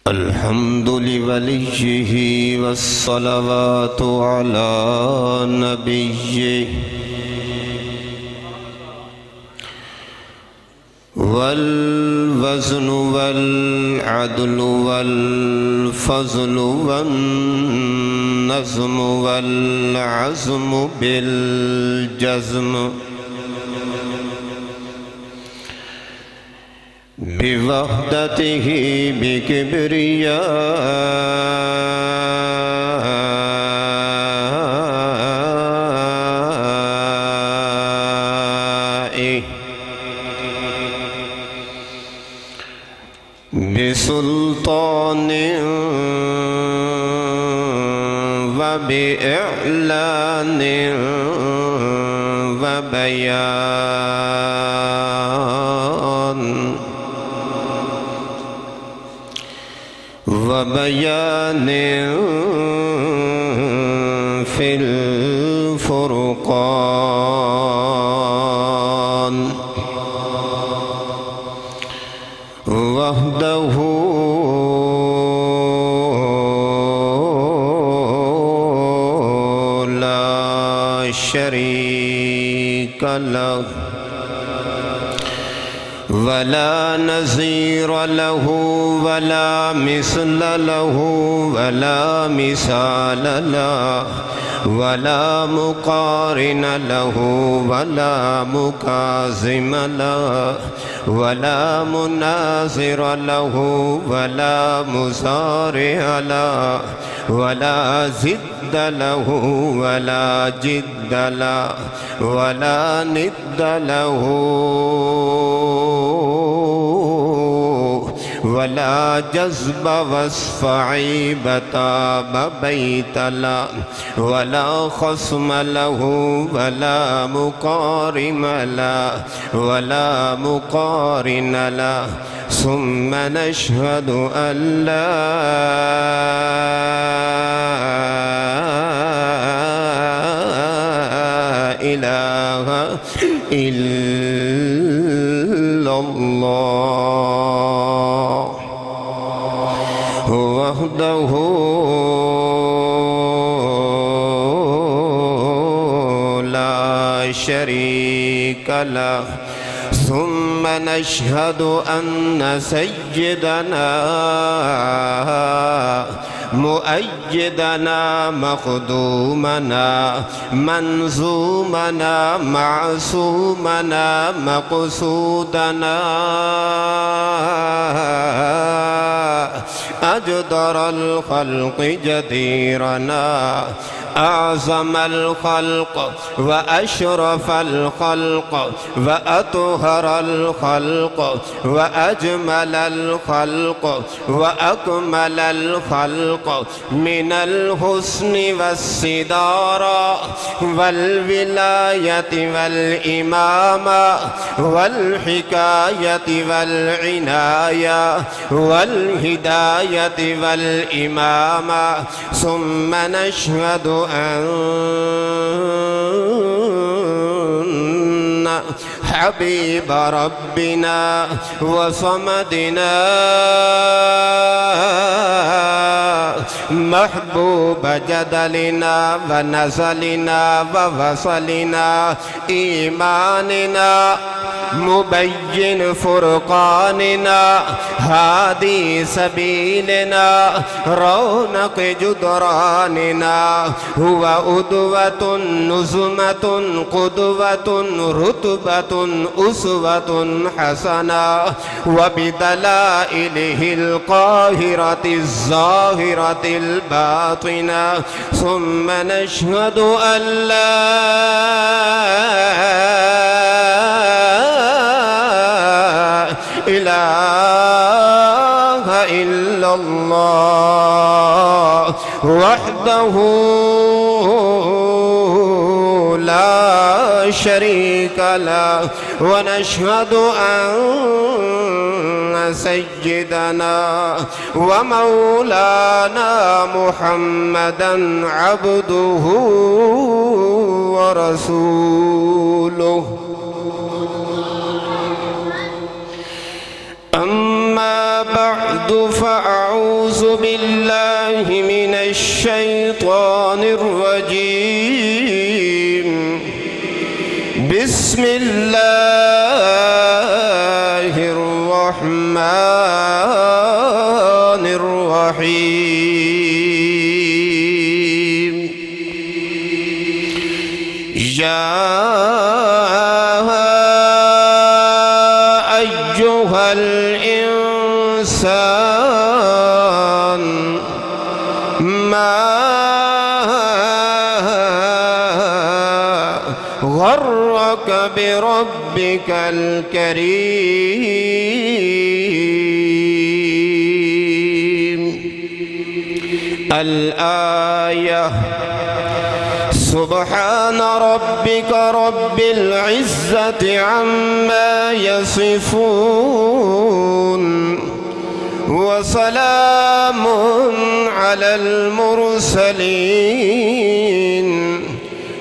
الحمد لوليه والصلوات على نبيه والوزن والعدل والفضل والنظم والعزم بالجزم بوحدته بكبريائه بسلطان وبإعلان وبيان في الفرقان وحده لا شريك له ولا نظير له ولا مثل له ولا مثال له ولا مقارن له ولا مكازم له ولا مناظر له ولا مصارع له ولا زد له ولا جد له ولا ند له ولا جذب وصف عيب تاب بيت له ولا خصم له ولا مقارن له ولا مقارن له ثم نشهد أن لا إله إلا الله وحده لا شريك له ثم نشهد أن سيدنا مؤيدنا مخدومنا منظومنا معصومنا مقصودنا أجدر الخلق جديرنا أعظم الخلق وأشرف الخلق وأطهر الخلق وأجمل الخلق وأكمل الخلق من الحسن والصدارة والولاية والإمامة والحكاية والعناية والهداية والإمامة ثم نشهد أن حبيب ربنا وصمدنا محبوب جدلنا ونزلنا ووصلنا إيماننا مبين فرقاننا هادي سبيلنا رونق جدراننا هو أدوة نزمة قدوة رتبة أسوة حسنة وبدلائله القاهرة الظاهرة الباطنة ثم نشهد أن لا إله إلا الله وحده لا شريك له ونشهد أن سيدنا ومولانا محمدًا عبده ورسوله. أما بعد فأعوذ بالله من الشيطان الرجيم بسم الله الرحمن الرحيم يا أيها الإنسان ما غرك بربك الكريم الآية سبحان ربك رب العزة عما يصفون وسلام على المرسلين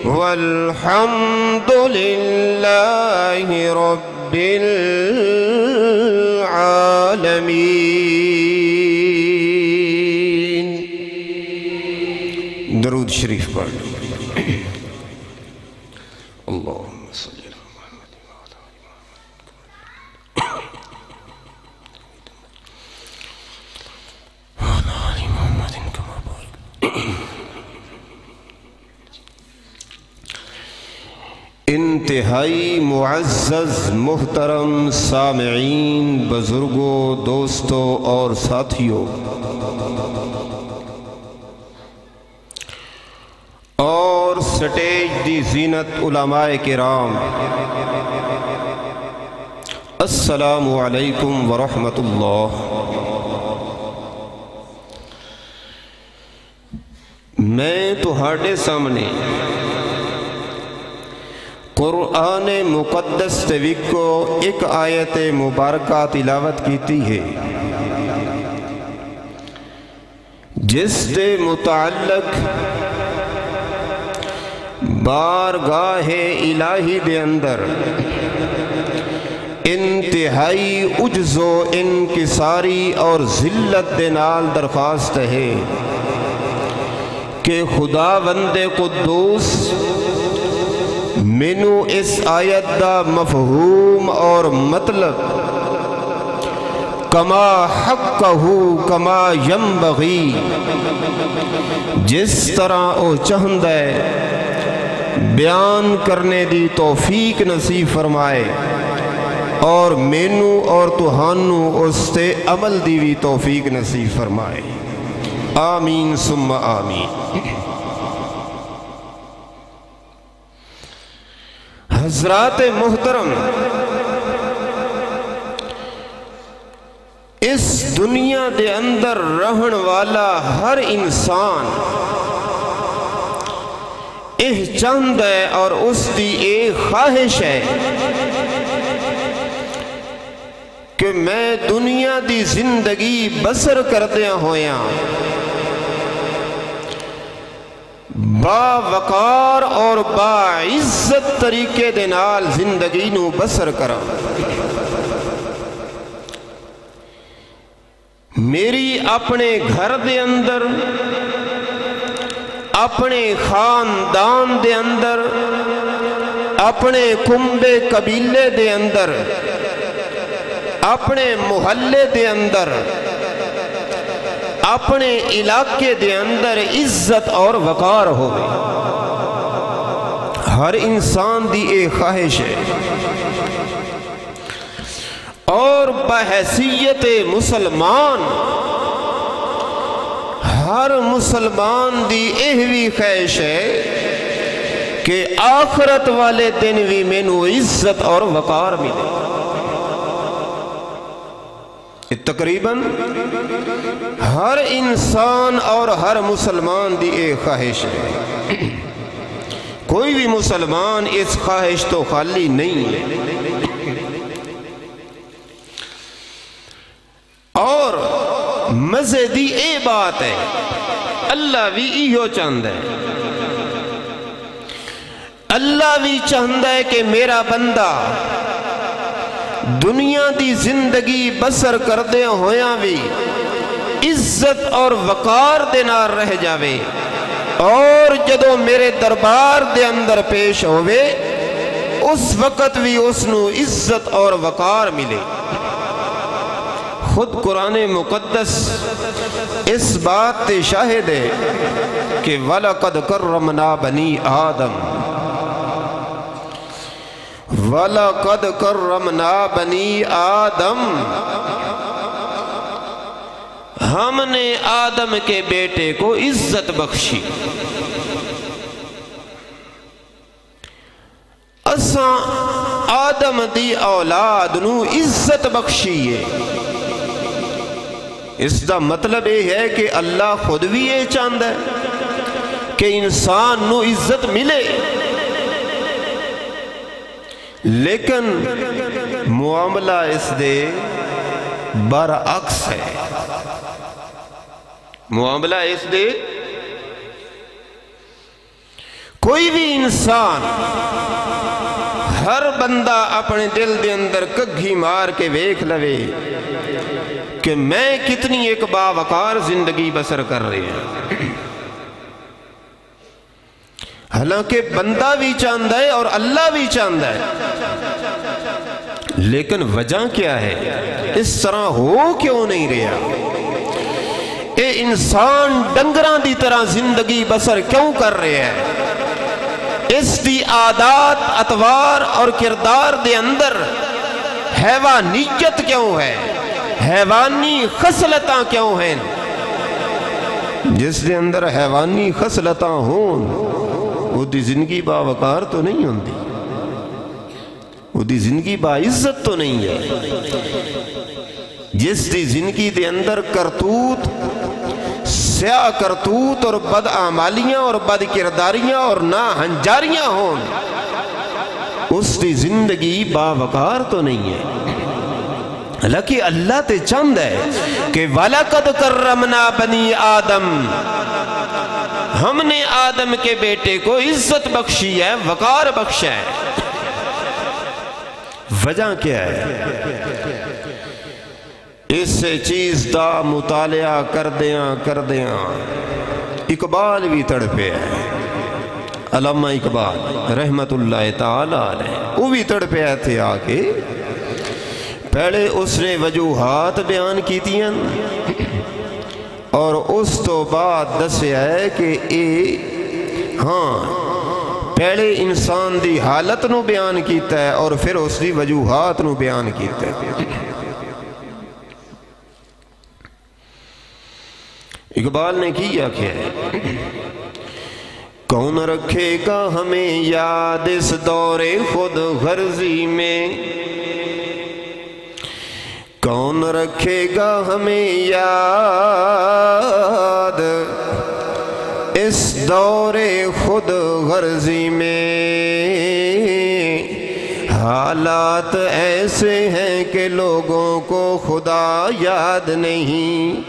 والحمد لله رب العالمين. درود شریف پڑھ. اللهم صل على محمد وعلى آل محمد كما باركت. انتہائی معزز محترم سامعین، بزرگوں، دوستوں اور ساتھیوں، اور سٹیج دی زینت علماء کرام، السلام علیکم ورحمۃ اللہ. میں تہاڈے سامنے قرآن مقدس تے وچوں ایک آیت مبارکہ تلاوت کیتی ہے جس دے متعلق بارگاہ الہی دے اندر انتہائی عجز و انکساری اور ذلت دے نال درخواست ہے کہ خداوند قدوس مینوں اس آیت دا مفہوم اور مطلب کما حقہ کما ینبغی، جس طرح او چاہندا ہے بیان کرنے دی توفیق نصیب فرمائے، اور مینوں اور تہانوں اس تے عمل دی بھی توفیق نصیب فرمائے. آمین ثم آمین. حضرات محترم، اس دنیا دے اندر رہن والا ہر انسان چاہتا ہے اور اس دی ایک خواہش ہے کہ میں دنیا دی زندگی بسر کردیا ہویا با وقار اور با عزت طریقے دے نال زندگی نو بسر کرا. میری اپنے گھر دے اندر، اپنے خاندان دے اندر، اپنے کنبے قبیلے دے اندر، اپنے محلے دے اندر، اپنے علاقے دے اندر عزت اور وقار ہو. ہر انسان دی ایک خواہش ہے، اور بحیثیت مسلمان ہر مسلمان دی بھی خواہش ہے کہ آخرت والے دن بھی مینوں عزت اور وقار ملے. تقریباً ہر انسان اور ہر مسلمان دی ایک خواہش ہے. کوئی بھی مسلمان اس خواہش تو خالی نہیں ہے. اور مزے دی اے بات ہے، اللہ بھی ایہو چاہتا ہے. اللہ بھی چاہتا ہے کہ میرا بندہ دنیا دی زندگی بسر کردے ہویاں بھی عزت اور وقار دے نال رہ جاوے، اور جدو میرے دربار دے اندر پیش ہوئے اس وقت بھی اس نو عزت اور وقار ملے۔ خود قرآن مقدس اس بات تے شاہد ہے کہ وَلَقَدْ كَرَّمْنَا بَنِي آدم، وَلَقَدْ كَرَّمْنَا بَنِي آدم، ہم نے آدم کے بیٹے کو عزت بخشی۔ اساں آدم دی اولاد نو عزت بخشیے۔ اس دا مطلب یہ ہے کہ اللہ خود بھی یہ چاہتا ہے کہ انسان نو عزت ملے، لیکن معاملہ اس دے برعکس ہے۔ معاملہ اس دے کوئی بھی انسان، ہر بندہ اپنے دل دے اندر کگھی مار کے ویکھ لوے کہ میں کتنی ایک باوقار زندگی بسر کر رہے ہیں۔ حالانکہ بندہ بھی چاہتا ہے اور اللہ بھی چاہتا ہے، لیکن وجہ کیا ہے؟ اس طرح ہو کیوں نہیں رہا؟ اے انسان ڈنگراں دی طرح زندگی بسر کیوں کر رہے ہیں؟ اس دی عادات، اطوار اور کردار دے اندر حیوانیت کیوں ہے؟ حیوانی خصلتاں کیوں ہیں؟ جس دے اندر حیوانی خصلتاں ہون وہ دی زندگی باوقار تو نہیں ہوندی، وہ دی زندگی باعزت تو نہیں ہے۔ جس دی زندگی دے اندر کرتوت، سیاہ کرتوت اور بدعمالیاں اور بد کرداریاں اور ناہنجاریاں ہون، اس دی زندگی باوقار تو نہیں ہے۔ حالانکہ اللہ تے چاہتا ہے کہ وَلَقَدْ كَرَّمْنَا بَنِي آدم، ہم نے آدم کے بیٹے کو عزت بخشی ہے، وقار بخشا ہے۔ وجہ کیا ہے؟ اس چیز دا مطالعہ کردیاں اقبال بھی تڑپے ہے، علامہ اقبال رحمت اللہ تعالی علیہ، وہ بھی تڑپے تھے آکے۔ پہلے اس نے وجوہات بیان کی تھیں اور اس تو بعد دسیا ہے کہ پہلے انسان دی حالت نو بیان کیتا ہے اور پھر اس دی وجوہات نو بیان کیتا ہے۔ اقبال نے کیا ہے، کون رکھے گا ہمیں یاد اس دور خود غرضی میں، کون رکھے گا ہمیں یاد اس دور خود غرضی میں، حالات ایسے ہیں کہ لوگوں کو خدا یاد نہیں،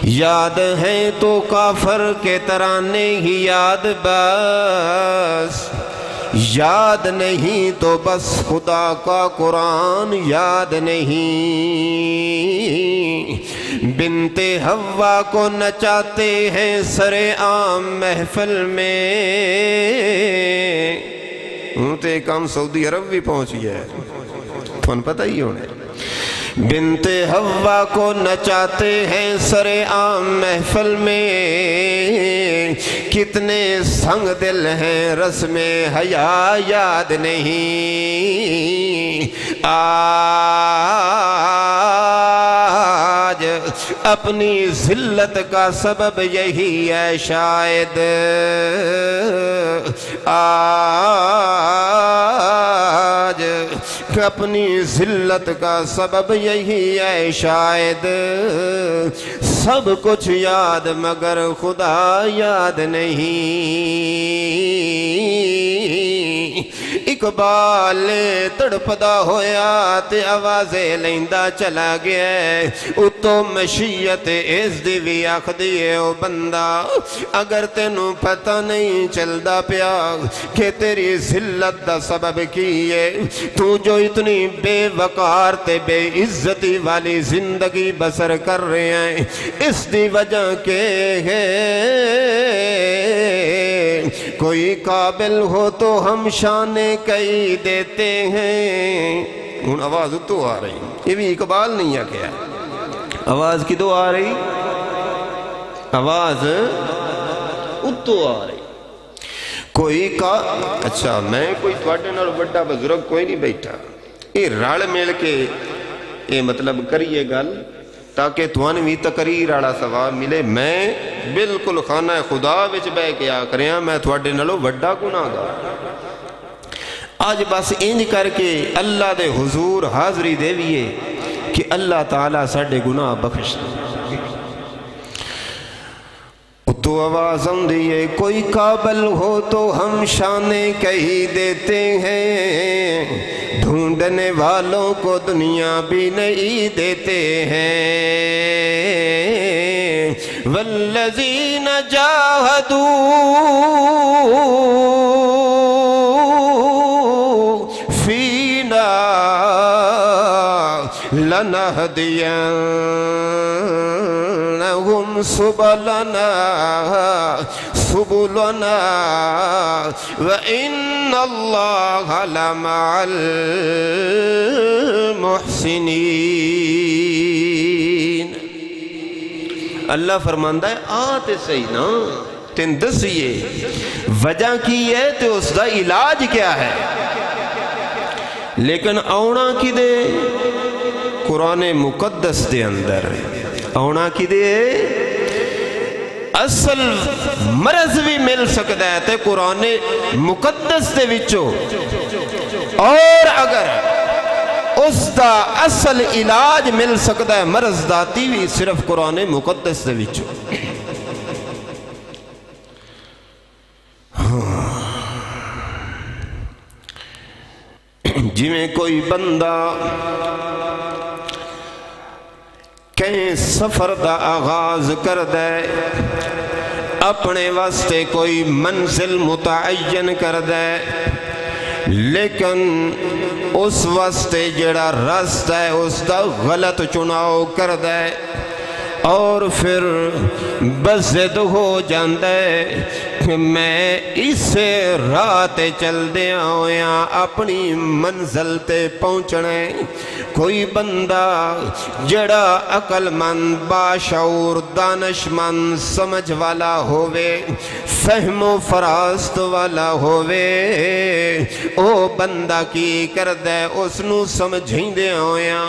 یاد ہیں تو کافر کے ترانے ہی یاد، بس یاد نہیں تو بس خدا کا قرآن یاد نہیں۔ بنت حوا کو نچاتے ہیں سر عام محفل میں، تے کام سعودی عرب بھی پہنچی ہے، تھوڑا پتہ ہی ہونے۔ بنت حوا کو نچاتے ہیں سر عام محفل میں، کتنے سنگ دل ہیں رسم حیا یاد نہیں، آج اپنی ذلت کا سبب یہی ہے شاید، آج اپنی ذلت کا سبب یہی ہے شاید، سب کچھ یاد مگر خدا یاد نہیں، اقبال تڑپدا ہویا تے آوازے لیندا چلا گیا اتو مشیت اس دی بھی آخ دیئے او بندہ اگر تینوں پتہ نہیں چلدا پیا کہ تیری ذلت دا سبب کیے تو جو اتنی بے وقار تے بے عزتی والی زندگی بسر کر رہے ہیں اس دی وجہ کے ہے کوئی قابل ہو تو ہم شانے کئی دیتے ہیں ان آواز تو آ رہی یہ بھی اقبال نہیں ہے کیا آواز کی تو آ رہی آواز تو آ رہی کوئی اچھا میں کوئی تواڈے نال بڑا بزرگ کوئی نہیں بیٹھا یہ رل مل کے یہ مطلب کریے گل تاکہ توانوی تقریر آڑا ثواب ملے میں بالکل خانہ خدا وچ بے کے آکریاں میں تواڈے نالوں وڈا گناہ گار آج بس انج کر کے اللہ دے حضور حاضری دیویے کہ اللہ تعالیٰ ساڑے گناہ بخش دے تو آواز دیئے کوئی قابل ہو تو ہم شانے کہی دیتے ہیں ڈھونڈنے والوں کو دنیا بھی نہیں دیتے ہیں والذین جاہدوا فینا لنہدینہم سبلنا وَإِنَّ اللَّهَ لَمَعَ الْمُحْسِنِينَ اللہ فرماندہ ہے آتے صحیح نا تین دسیے وجہ کی ہے تو اس دا علاج کیا ہے لیکن اونا کی دے قرآن مقدس دے اندر اونا کی دے اصل مرض بھی مل سکتا ہے تے قرآن مقدس دے وچو اور اگر اس دا اصل علاج مل سکتا ہے مرض داتی بھی صرف قرآن مقدس دے وچو جی میں کوئی بندہ کہیں سفر دا آغاز کر دے اپنے واسطے کوئی منزل متعین کر دے لیکن اس واسطے جڑا راستہ ہے اس دا غلط چناؤ کر دے اور پھر بزد ہو جاندے میں اسے رات چل دیا ہویا اپنی منزل تے پہنچنے کوئی بندہ جڑا عقل مند باشعور دانش مند سمجھ والا ہووے فہم و فراست والا ہووے او بندہ کی کر دے اس نو سمجھیں دے ہویا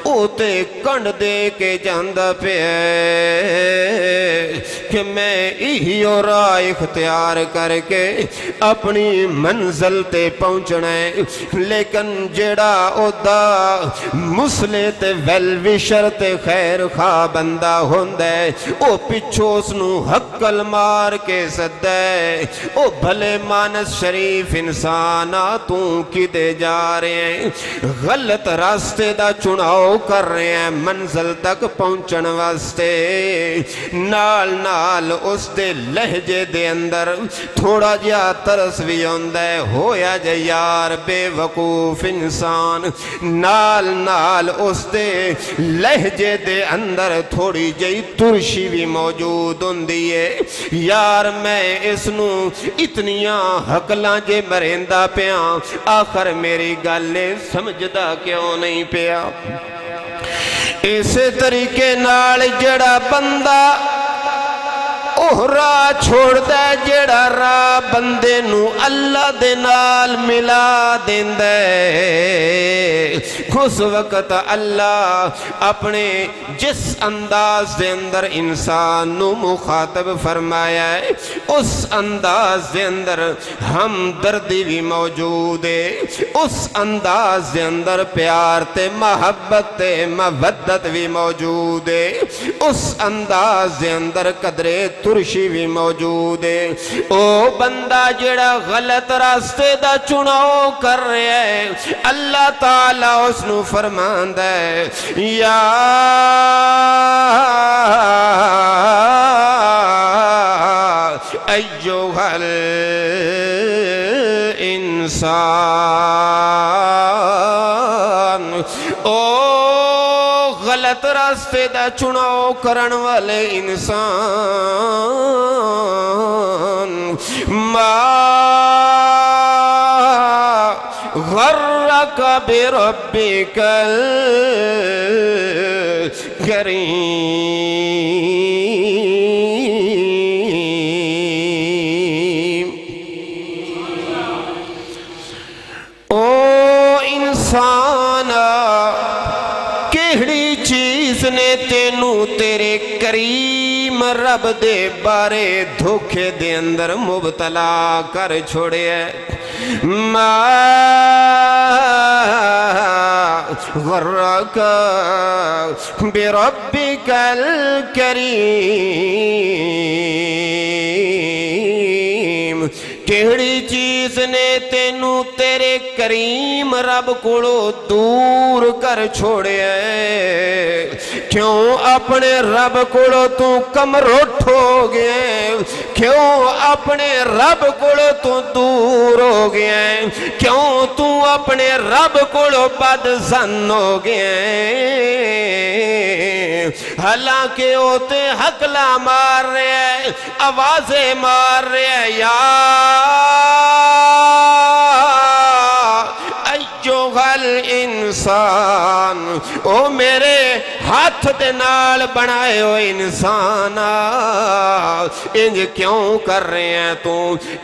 او تے کنڈ دے کے جاندہ پہ کہ میں ہی اور اختیار کر کے اپنی منزل تے پہنچنے لیکن جڑا او دا مسلے تے ویلوشر تے خیر خواہ بندہ ہوندے او پچھو اس نو حقل مار کے صدے او بھلے مانس شریف انسانا تو کی دے جا رہے ہیں غلط راستے دا چناؤ کر رہے ہیں منزل تک پہنچن واسطے نال نال اس دے لہجے دے اندر تھوڑا جا ترس بھی ہوندے ہویا جے یار بے وقوف انسان نال نال اس دے لہجے دے اندر تھوڑی جئی ترشی بھی موجود ہوندیے یار میں اس نو اتنیاں حقلاں جے مرندہ پیاں آخر میری گالے سمجھدا کیوں نہیں پیا اسے طریقے نال جڑا بندہ اوہ راہ چھوڑ دے جڑا راہ بندے نو اللہ دے نال ملا دین دے اس وقت اللہ اپنے جس انداز دے اندر انسان نو مخاطب فرمایا ہے اس انداز دے اندر ہمدردی بھی موجود ہے، اس انداز دے اندر پیار تے محبت تے مودت بھی موجود ہے، اس انداز دے اندر قدر ترشی بھی موجود ہے۔ او بندہ جڑا غلط راستے دا چناؤ کر رہا ہے، اللہ تعالیٰ اس نو فرماندا ہے یا ایھا الانسان، او غلط راستے دا چناؤ کرن والے انسان، ما غرک بربک الکریم۔ او انسان کیڑی چیز نے تینوں تیرے کریم رب دے بارے دھوکے دے اندر مبتلا کر چھوڑے ہے؟ ما غرک بربک الکریم، کیڑی چیز نے تینوں تیرے کریم رب کولو دور کر چھوڑے ہے؟ کیوں اپنے رب کولو تو کمروٹ ہو گئے؟ کیوں اپنے رب کولو تو دور ہو گئے؟ کیوں تو اپنے رب کولو بد زن ہو گئے؟ حالانکہ ہوتے حقلہ مار رہے ہیں، آوازیں مار رہے ہیں، یا ایھا الانسان، او میرے ہاتھ دے نال بنائے ہو انسان، انج کیوں کر رہے ہیں تو؟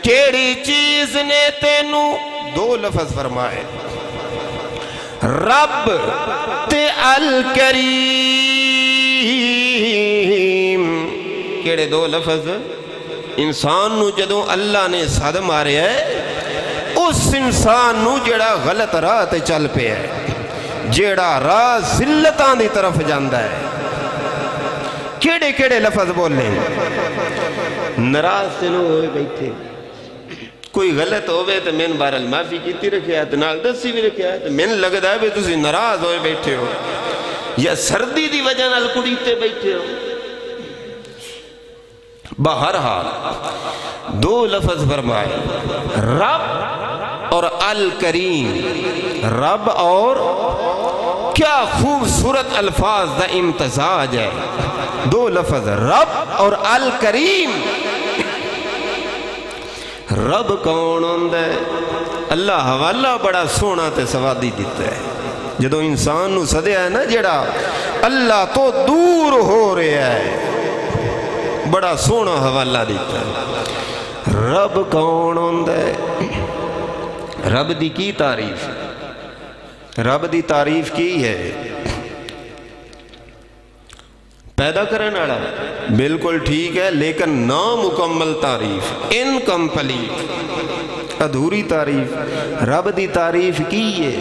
کیڑی چیز نے تینوں دو لفظ فرمائے، رب تے الکریم، کیڑے دو لفظ؟ انسان نو جدوں اللہ نے صد مارے ہے، اس انسان نو جڑا غلط راہ تے چل پہ ہے، جڑا راہ ذلتاں دی طرف جاندہ ہے، کیڑے کیڑے لفظ بولنے؟ ناراض سے نو ہوئے بیٹھے، کوئی غلط ہوئے تو میں بہرحال معافی کیتی رکھے ہے، نال دسی بھی رکھے ہے، میں لگتا ہے بھی تسی ناراض ہوئے بیٹھے ہو یا سردی دی وجہ نال کڑیتے بیٹھے ہو۔ بہرحال دو لفظ فرمائے، رب اور الکریم، رب اور کیا خوبصورت الفاظ دا امتزاج ہے، دو لفظ رب اور الکریم۔ رب کون ہوندہ ہے؟ اللہ حوالہ بڑا سونا تے سوادی دیتا ہے، جدو انسان نو صدیا ہے نا جڑا اللہ تو دور ہو رہا ہے، بڑا سونا حوالہ دیتا ہے۔ رب کون ہوندہ ہے؟ رب دی کی تعریف؟ رب دی تعریف کی ہے؟ پیدا کرنے والا، بالکل ٹھیک ہے، لیکن نامکمل تعریف، انکمپلیٹ، ادھوری تعریف۔ رب دی تعریف کی ہے؟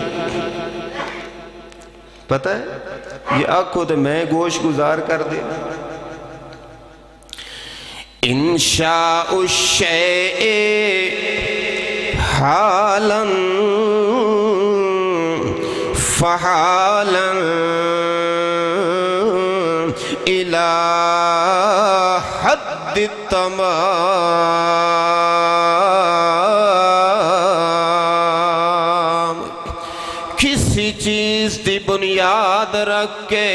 پتہ ہے؟ یہ آنکھوں تے میں گوش گزار کر دے، انشاء الشیء حالا فحالا الى حد التمام، کسی چیز دی بنیاد رکھ کے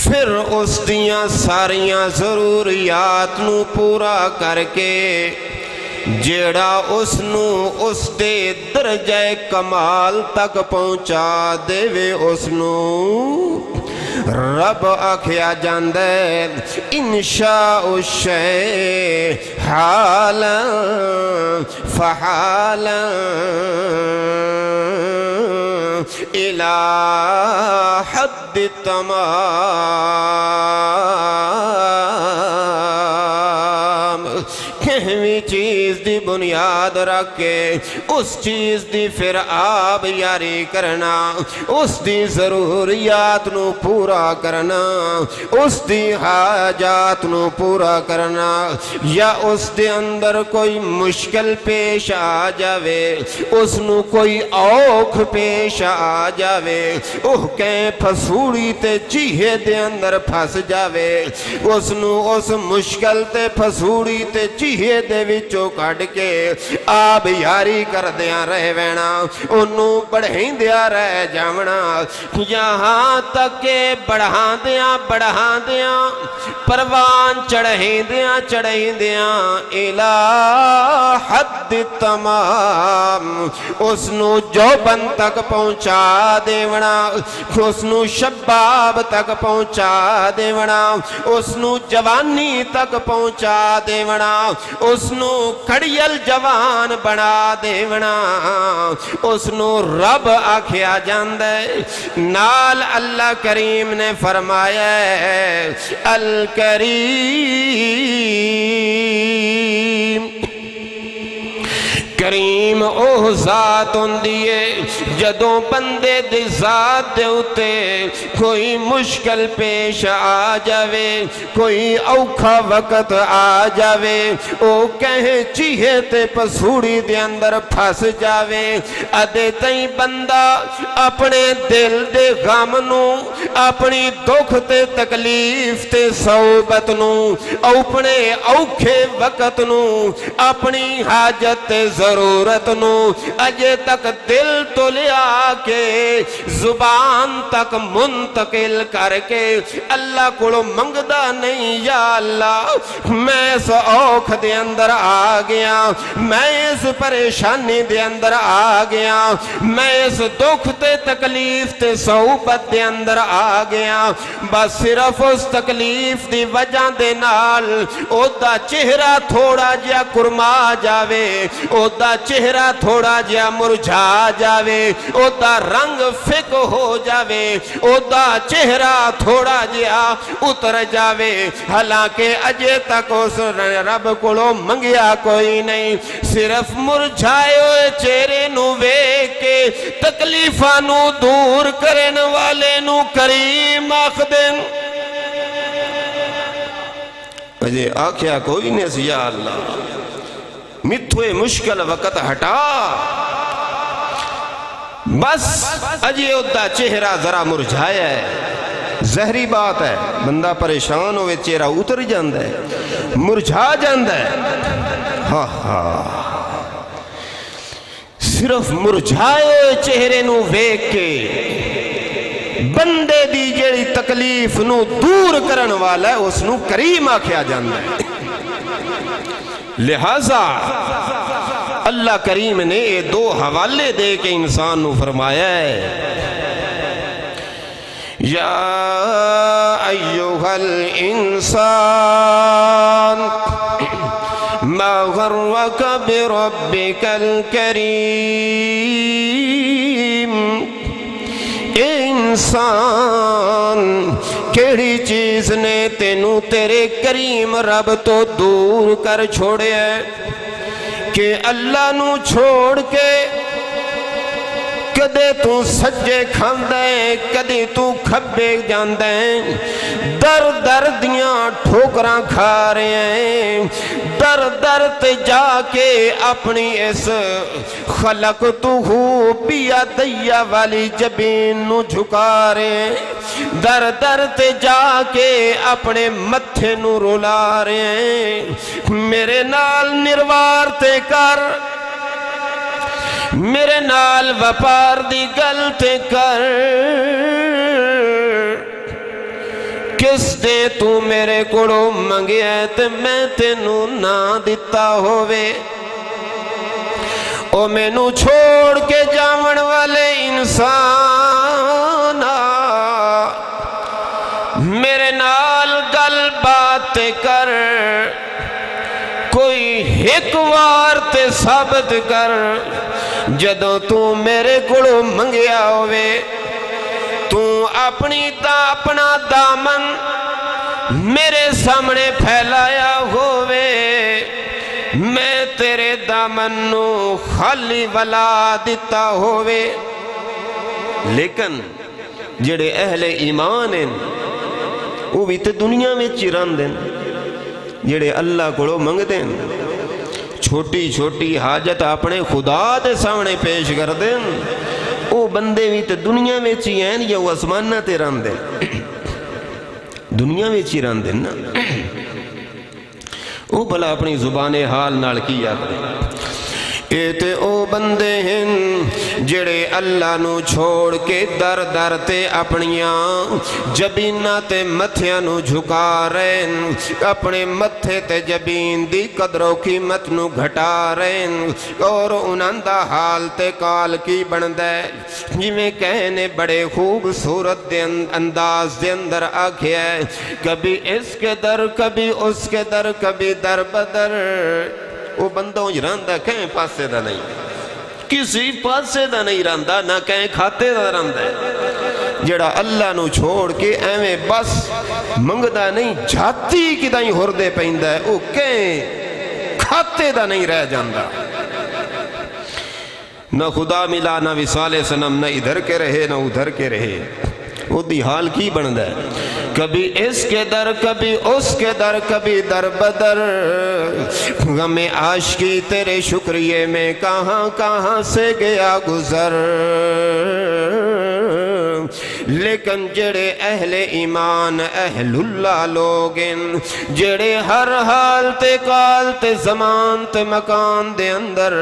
پھر اس دیاں ساریاں ضروریات نو پورا کر کے جیڑا اس نو اس دے درجہ کمال تک پہنچا دے وے، اس نو رب آکھیا جاندے انشاء الشیء حالا فحالا الى حد تمام کہویں چیز دی بنیاد رکھ کے اس چیز دی پھر آب یاری کرنا، اس دی ضروریات نو پورا کرنا، اس دی حاجات نو پورا کرنا، یا اس دے اندر کوئی مشکل پیش آ جاوے، اس نو کوئی اوکھ پیش آ جاوے، اوہ کہیں پھسوڑی تے چیہے دے اندر پھس جاوے، اس نو اس مشکل تے پھسوڑی تے چیہے دے وچوں کھڑ کے آب یاری کر دیاں رہ وینا، انہوں بڑھیں دیاں رہ جاونا، یہاں تک کہ بڑھاں دیاں پروان چڑھیں دیاں الہ حد تمام، اس نو جوبن تک پہنچا دیونا، اس نو شباب تک پہنچا دیونا، اس نو جوانی تک پہنچا دیونا، اس نو کھڑیل جوان بنا دیونا، اس نو رب آکھیا جاندے۔ نال اللہ کریم نے فرمایا ہے الکریم، کریم اوہ ذات ہوندیے جدوں بندے دی ذات دے اتے کوئی مشکل پیش آ جاوے، کوئی اوکھا وقت آ جاوے، او کہیں چیہے تے پسوڑی دے اندر پھس جاوے، ادے تئیں بندہ اپنے دل دے غم نو، اپنی دکھ تے تکلیف تے صحبت نو، اپنے اوکھے وقت نو، اپنی حاجت تے ضرورت نو اجے تک دل تو لیا کے زبان تک منتقل کر کے اللہ کو منگدا نہیں، یا اللہ میں اس اوکھ دے اندر آ گیا، میں اس پریشانی دے اندر آ گیا، میں اس دکھ تے تکلیف تے صحبت دے اندر آ گیا، بس صرف اس تکلیف دی وجہ دے نال او دا چہرہ تھوڑا جیا کرما جاوے، او دا چہرہ تھوڑا جیا مرجھا جاوے، او دا رنگ فک ہو جاوے، او دا چہرہ تھوڑا جیا اتر جاوے، حالانکہ اجے تک اس رب کو منگیا کوئی نہیں، صرف مرجھائے ہوئے چہرے نو ویکھ کے تکلیفاں نو دور کرن والے نو کریم آخدن۔ اجے آکھیا کوئی نہیں سی یا اللہ متھوے مشکل وقت ہٹا، بس اجے ادھا چہرہ ذرا مرجھایا ہے، زہری بات ہے، بندہ پریشان ہوئے چہرہ اتر جاندہ ہے، مرجھا جاندہ ہے، ہاں ہاں صرف مرجھائے چہرے نو ویکھ کے بندے دی جیڑی تکلیف نو دور کرن والا ہے اس نو کریم آکھیا جاندہ ہے۔ لہذا اللہ کریم نے یہ دو حوالے دے کے انسان نو فرمایا ہے، یا ایوہ الانسان ما غرک بربک الکریم، اے انسان کیڑی چیز نے تینوں تیرے کریم رب تو دور کر چھوڑے ہے کہ اللہ نو چھوڑ کے کدے تو سجے کھاندے کدے تو کھبے جاندے، در در دیاں ٹھوکراں کھا رہے ہیں، در در تے جا کے اپنی اس خلق تو ہو بیا دیا والی جبین نو جھکا رہے ہیں، در در تے جا کے اپنے متھے نو رولا رہے ہیں، میرے نال نروار تے کر، میرے نال وپار دی گل تے کر، کس دے تو میرے کوڑو منگیا تے میں تینو نہ دیتا ہوئے، او میں نو چھوڑ کے جاون والے انسان میرے نال گل بات کر کوئی ایک وار تے ثابت کر جدوں تو میرے کولوں منگیا ہوئے تو اپنا دامن میرے سامنے پھیلایا ہوئے میں تیرے دامن نو خالی ولا دیتا ہوئے لیکن جڑے اہل ایمان ہیں وہ بھی تے دنیا میں چیران دیں جڑے اللہ کو منگ دیں چھوٹی چھوٹی حاجت اپنے خدا دے سامنے پیش کر دیں وہ بندے بھی تے دنیا میں چیئیں یا وہ اسمانہ تے ران دیں دنیا میں چیران دیں نا وہ بھلا اپنی زبان حال نال کیا اے تے او بندے ہیں جڑے اللہ نو چھوڑ کے در در تے اپنیاں جبینہ تے متھیاں نو جھکا رہے اپنے متھے تے جبین دی قدر و قیمت نو گھٹا رہے اور انہاں دا حال تے کال کی بندے جویں کہنے بڑے خوبصورت دے انداز دے اندر آکھیا ہے کبھی اس کے در کبھی اس کے در کبھی در بدر وہ بندوں جراندہ کہیں پاسے دا نہیں کسی پاسے دا نہیں راندہ نہ کہیں کھاتے دا راندہ ہے جڑا اللہ نو چھوڑ کے ایویں بس منگدہ نہیں جھاتی کی دائیں ہردے پہندہ ہے وہ کہیں کھاتے دا نہیں رہ جاندہ نہ خدا ملا نہ وصال سنم نہ ادھر کے رہے نہ ادھر کے رہے وہ دی حال کی بندہ ہے کبھی اس کے در کبھی اس کے در کبھی در بدر غم عاشقی تیرے شکریے میں کہاں کہاں سے گیا گزر لیکن جڑے اہل ایمان اہل اللہ لوگن جڑے ہر حال تے کال تے زمان تے مکان دے اندر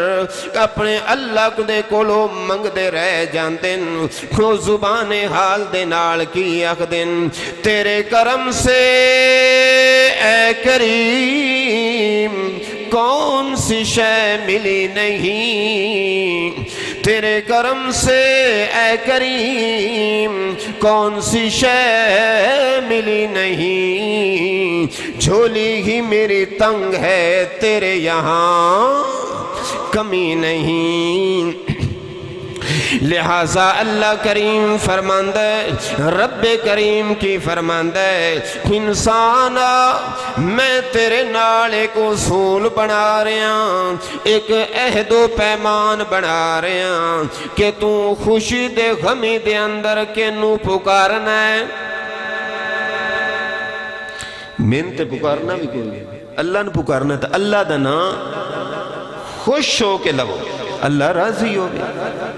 اپنے اللہ دے کولو منگ دے رہ جاندن کو زبان حال دے نال کی اخدن تیرے کرم سے اے کریم کون سی شے ملی نہیں تیرے کرم سے اے کریم کون سی شے ملی نہیں جھولی ہی میری تنگ ہے تیرے یہاں کمی نہیں لہٰذا اللہ کریم فرماندہ رب کریم کی فرماندہ انسانا میں تیرے نال ایک اصول بنا رہا ہوں ایک عہد و پیمان بنا رہا ہوں کہ تو خوشی دے غمی دے اندر کے نو پکارنا ہے منت پکارنا بھی کوئی اللہ نے پکارنا تھا اللہ دا نا خوش ہو کے لگو اللہ راضی ہو گیا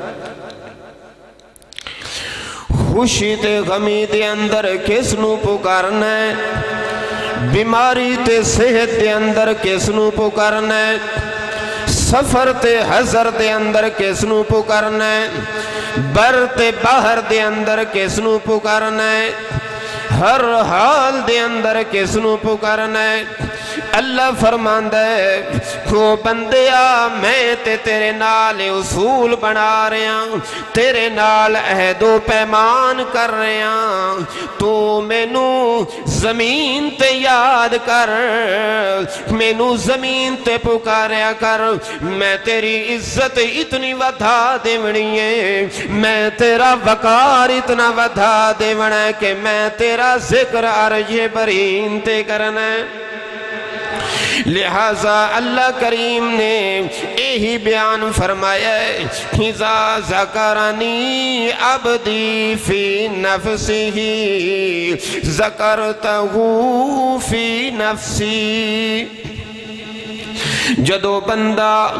خوشی تے غمی دے اندر کس نو پکارنا ہے بیماری تے صحت دے اندر کس نو پکارنا ہے سفر تے حضر دے اندر کس نو پکارنا ہے بر تے باہر دے اندر کس نو پکارنا ہے ہر حال دے اندر کس نو پکارنا ہے اللہ فرماندہ ہے کو بندیا میں تیرے نال اصول بنا رہا ہوں تیرے نال عہد و پیمان کر رہا ہوں تو مینو زمین تے یاد کر مینو زمین تے پکاریا کر میں تیری عزت اتنی ودھا دیونی ہے میں تیرا وقار اتنا ودھا دیونا ہے کہ میں تیرا ذکر عرج برین تے کرنا ہے لہذا اللہ کریم نے یہی بیان فرمایا ہے اذا ذکرنی عبدی فی نفسہ ذکرتہ فی نفسی جدو بندہ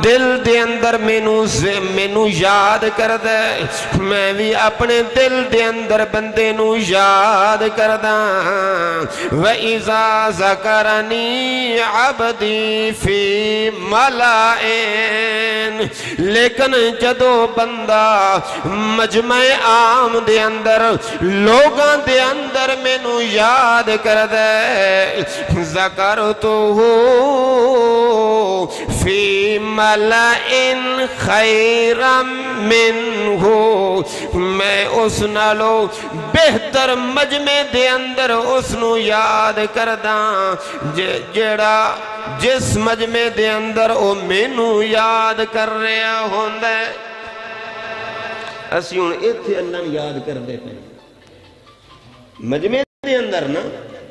دل دے اندر مینو یاد کر دے میں بھی اپنے دل دے اندر بندے نو یاد کر دا وَإِذَا ذَكَرَنِي عَبْدِي فِي مَلَائِن لیکن جدو بندہ مجمع عام دے اندر لوگاں دے اندر مینو یاد کر دے ذَكَرْتُهُ فی ملئن خیرم منہو، میں اس نالو بہتر مجمع دے اندر اس نو یاد کرداں جس مجمع دے اندر او مینو یاد کر رہا ہوندہ ہے۔ اسی ہون ایتھے اللہ نے یاد کر دیتے ہیں مجمع دے اندر نا،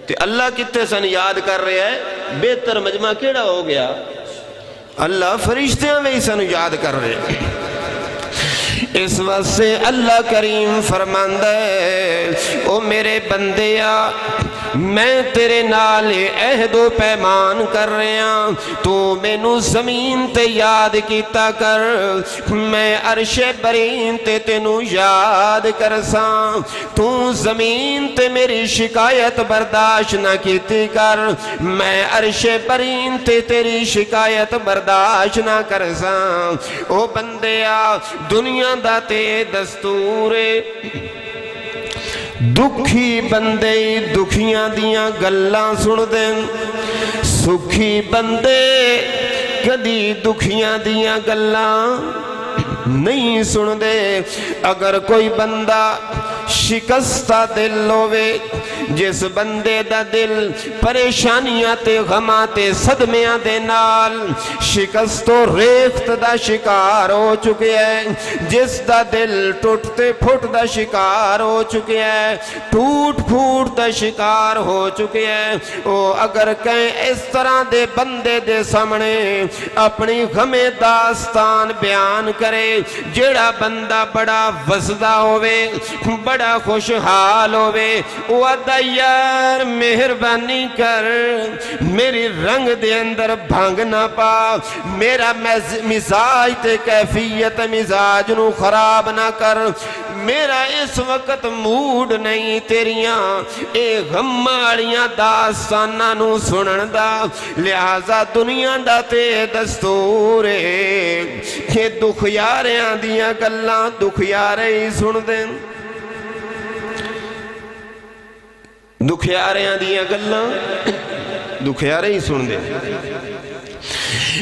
تے اللہ کتے سن یاد کر رہا ہے، بہتر مجمع کیڑا ہو گیا؟ اللہ فرشتیاں وہی سن یاد کر رہے ہیں۔ اس وقت سے اللہ کریم فرماندہ ہے او میرے بندیا میں تیرے نال عہد و پیمان کر رہے ہیں، تو مینو زمین تے یاد کیتا کر، میں عرش برین تے تینو یاد کرساں، تو زمین تے میری شکایت برداشت نہ کیتی کر، میں عرش برین تے تیری شکایت برداشت نہ کرساں۔ او بندیا دنیا دا تے دستورے، دکھی بندے دکھیاں دیاں گلاں سن دیں، سکھی بندے کدی دکھیاں دیاں گلاں نہیں سن دے۔ اگر کوئی بندہ شکستہ دل ہوئے، جس بندے دا دل پریشانیاں تے غماں تے صدمیاں دے نال شکست و ریخت دا شکار ہو چکے ہیں، جس دا دل ٹوٹتے پھوٹ دا شکار ہو چکے ہیں، ٹوٹ پھوٹ دا شکار ہو چکے ہیں، او اگر کہیں اس طرح دے بندے دے سامنے اپنی غم داستان بیان کرے، جیڑا بندہ بڑا وزدہ ہوئے، بڑا خوشحال ہوئے، وعدہ یار مہربانی کر میری رنگ دے اندر بھانگ نہ پا، میرا مزاج تے کیفیت مزاج نو خراب نہ کر، میرا اس وقت موڈ نہیں تیریاں اے غمالیاں داستانہ نو سنن دا، لہذا دنیا دا تے دستورے کہ دکھیاریاں دیاں گلاں دکھیارے ہی سن دیں، دکھیاریاں دیاں گلاں دکھیارے ہی سن دیں۔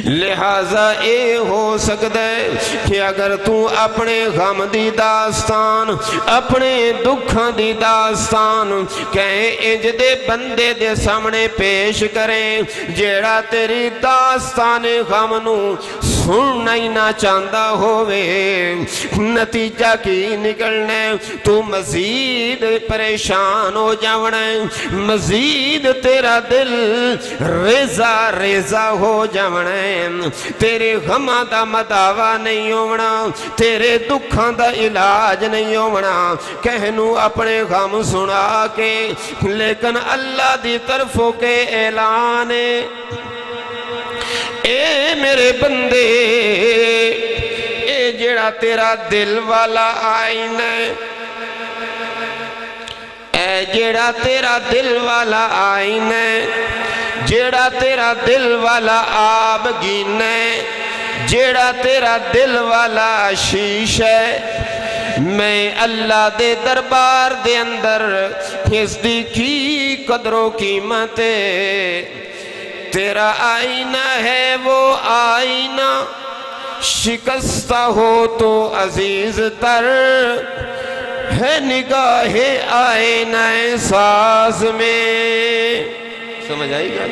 لہذا اے ہو سکتا ہے کہ اگر تو اپنے غم دی داستان، اپنے دکھاں دی داستان کہیں انج دے بندے دے سامنے پیش کریں جیڑا تیری داستان غم نو سننا ہی نہ چاہتا ہوئے، نتیجہ کی نکلنے تو مزید پریشان ہو جاونا، مزید تیرا دل ریزہ ریزہ ہو جاونا، تیرے غمہ دا مداوع نہیں ہونا، تیرے دکھاں دا علاج نہیں ہونا، کہنو اپنے غم سنا کے، لیکن اللہ دی طرفوں کے اعلان اے میرے بندے، اے جڑا تیرا دل والا آئین ہے، اے جڑا تیرا دل والا آئین ہے، جیڑا تیرا دل والا آب گین ہے، جیڑا تیرا دل والا شیش ہے، میں اللہ دے دربار دے اندر اس دی کی قدر و قیمت تیرا آئینہ ہے، وہ آئینہ شکستہ ہو تو عزیز تر ہے، نگاہ آئینہ ساز میں۔ سمجھ آئی گا؟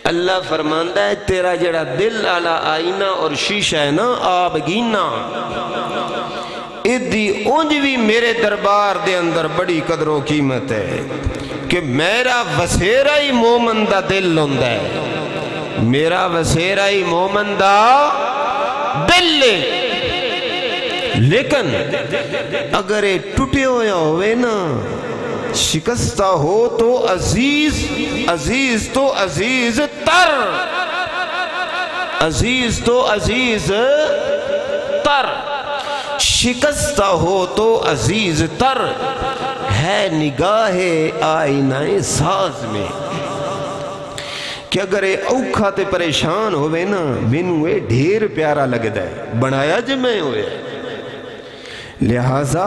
اللہ فرماندہ ہے تیرا جڑا دل آلا آئینہ اور شیشہ ہے نا آبگینہ، ادھی اونج بھی میرے دربار دے اندر بڑی قدر و قیمت ہے کہ میرا وسیرہ ہی مومن دا دل ہوندہ ہے، میرا وسیرہ ہی مومن دا دل لے، لیکن اگر یہ ٹوٹے ہویا ہوئے نا، شکستہ ہو تو عزیز، عزیز تو عزیز تر، عزیز تو عزیز تر، شکستہ ہو تو عزیز تر ہے، نگاہ آئینہ ساز میں، کہ اگر اے اوکھا تے پریشان ہوئے نا، مینوں اے ڈھیر پیارا لگدا ہے، بنایا جے میں ہوئے۔ لہٰذا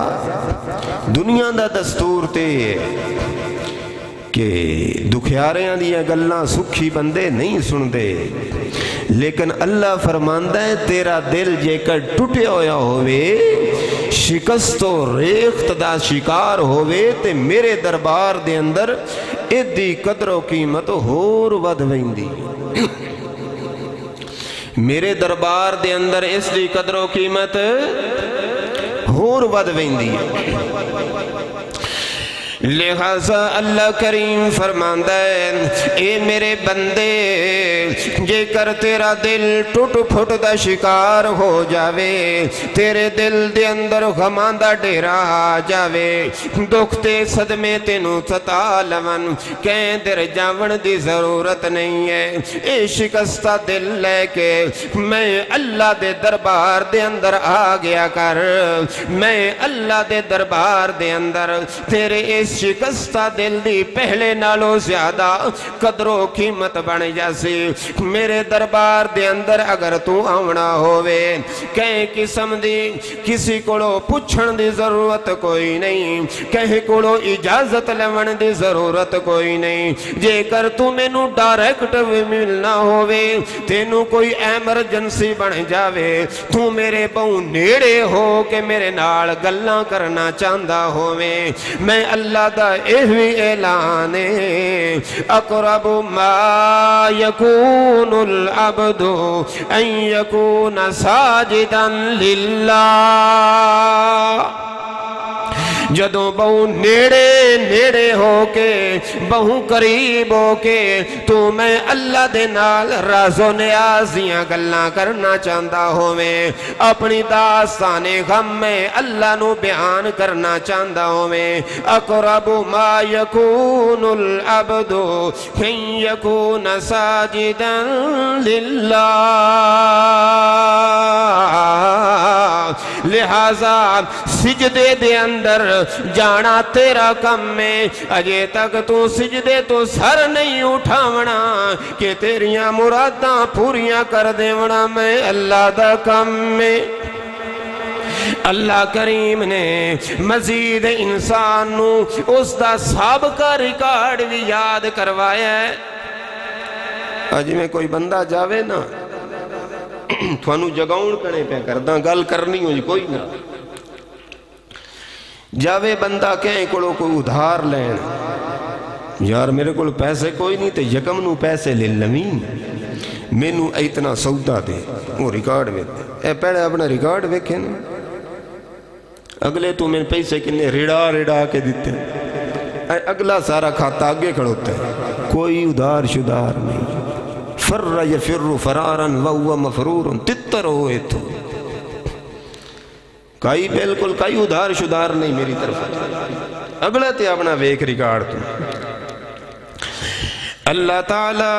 دنیا دا دستور تے کہ کہ دکھیاریاں دیاں گلاں سکھی بندے نہیں سندے، لیکن اللہ فرماندا ہے تیرا دل جے کر ٹوٹے ہویا ہوئے، شکست و ریخت دا شکار ہوئے، تے میرے دربار دے اندر ادھی قدر و قیمت ہور ود ویندی، میرے دربار دے اندر اس دی قدر و قیمت ہور ود ویندی ہے۔ لہذا اللہ کریم فرماندا ہے اے میرے بندے، جے کر تیرا دل ٹوٹ پھٹ دا شکار ہو جاوے، تیرے دل دے اندر غماں دا ڈیرا آ جاوے، دکھ تے صدمے تینوں ستا لون، کہیں در جاون دی ضرورت نہیں ہے، اے شکستہ دل لے کے میں اللہ دے دربار دے اندر آ گیا کر، میں اللہ دے دربار دے اندر تیرے اس شکستہ دل دی پہلے نالوں زیادہ قدر و قیمت بن جاسی، میرے دربار دے اندر اگر تو آونا ہوئے، کہیں قسم دی کسی کولو پوچھن دی ضرورت کوئی نہیں، کہیں کولو اجازت لیون دی ضرورت کوئی نہیں، جے کر تو میں نو ڈائریکٹ ملنا ہوئے، تینوں کوئی ایمرجنسی بن جاوے، تو میرے بہوں نیڑے ہو کہ میرے نال گلاں کرنا چاندہ ہوئے، میں اللہ دا ایوی اعلان اقرب ما یکون العبد ان یکون ساجدا للہ، جدوں بہوں نیڑے نیڑے ہو کے بہوں قریب ہو کے تو میں اللہ دے نال راز و نیازیاں گلاں کرنا چاہتا ہوئے، اپنی داستان غم میں اللہ نو بیان کرنا چاہتا ہوئے، اقرب ما یکون العبد ان یکون ساجدا للہ، لہذا سجدے دے اندر جانا تیرا کم میں، اجے تک تو سجدے تو سر نہیں اٹھاونا کہ تیریاں مراداں پوریاں کر دیونا میں اللہ دا کم میں۔ اللہ کریم نے مزید انسان نو اس دا سابقہ ریکارڈ بھی یاد کروایا ہے۔ اج میں کوئی بندہ جاوے نا تھوانو جگاؤن کنے پہ کرداں گل کرنی ہو جی کوئی نہ، جاوے بندہ کہیں کولو کوئی ادھار لین، یار میرے کول پیسے کوئی نہیں تے یکم نو پیسے لے لمین، میں نو اتنا سودا دے، وہ ریکارڈ ویکھتے، اے پہلے اپنا ریکارڈ ویکھے نا، اگلے تو میں پیسے کنے ریڑا کے دیتے، اگلا سارا کھاتا آگے کھڑوتا ہے، کوئی ادھار شدار نہیں، فر یفر فرارن وہو مفرورن، تتر ہوئے تو کئی بالکل کئی ادھار شدار نہیں میری طرف، اگلا تے اپنا ویک ریکارڈ تو۔ اللہ تعالی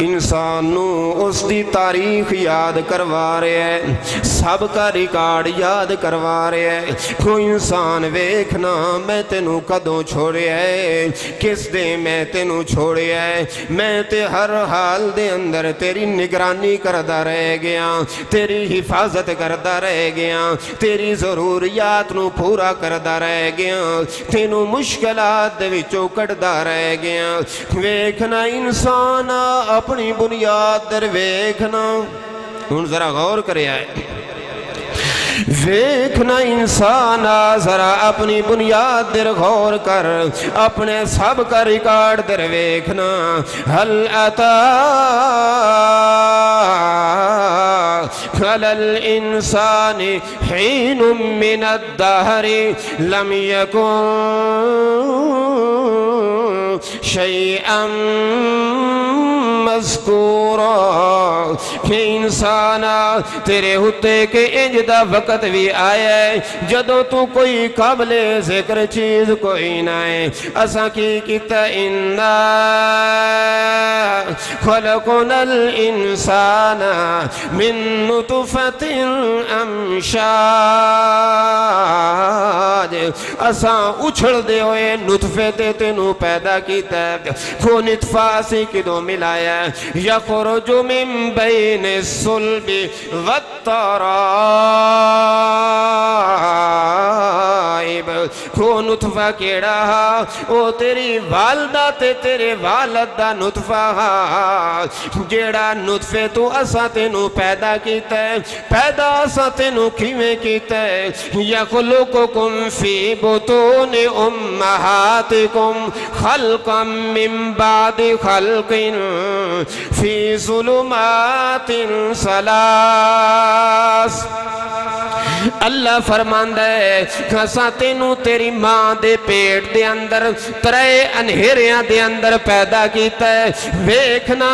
انسان نو اس دی تاریخ یاد کروا رہے ہیں، سب کا ریکارڈ یاد کروا رہے ہیں، کوئی انسان ویکھنا میں تینوں کدوں چھوڑے ہے، کس دے میں تینوں چھوڑے ہے، میں تے ہر حال دے اندر تیری نگرانی کردہ رہ گیا، تیری حفاظت کردہ رہ گیا، تیری ضروریات نو پورا کردہ رہ گیا، تینوں مشکلات دے وچوں کردہ رہ گیا، ویکھنا انسان اپنی بنیاد در ویکھنا، ان ذرا غور کرے آئے، ویکھنا انسان ذرا اپنی بنیاد در غور کر، اپنے سب کا ریکارڈ در ویکھنا، حل اتا علی الانسان حین من الدہر لم یکن شیئا مذکورا، کہ انسانا تیرے ہوتے کے انجدہ وقت بھی آیا ہے جدو تو کوئی قابل ذکر چیز کوئی نہ ہے، اساں کی کتا انا خلقنا الانسان من نطفت امشاج، اساں اچھل دے ہوئے نطفے تے تینوں پیدا کیتا ہے، وہ نطفہ سی کدوں ملایا ہے، یخرج من بین الصلب والترائب، شعیب وہ نطفہ کیڑا ہا وہ تیری والدہ تے تیرے والد دا نطفہ ہا جیڑا نطفے تو اسا تینو پیدا کیتا ہے پیدا اسا تینو کیویں کیتا ہے یخلقکم فی بطون امہاتکم خلقا من بعد خلق فی ظلمات ثلاث اللہ فرماندہ ہے کھسا تینو تیری ماں دے پیٹ دے اندر ترے انہیریاں دے اندر پیدا کیتا ہے ویکھنا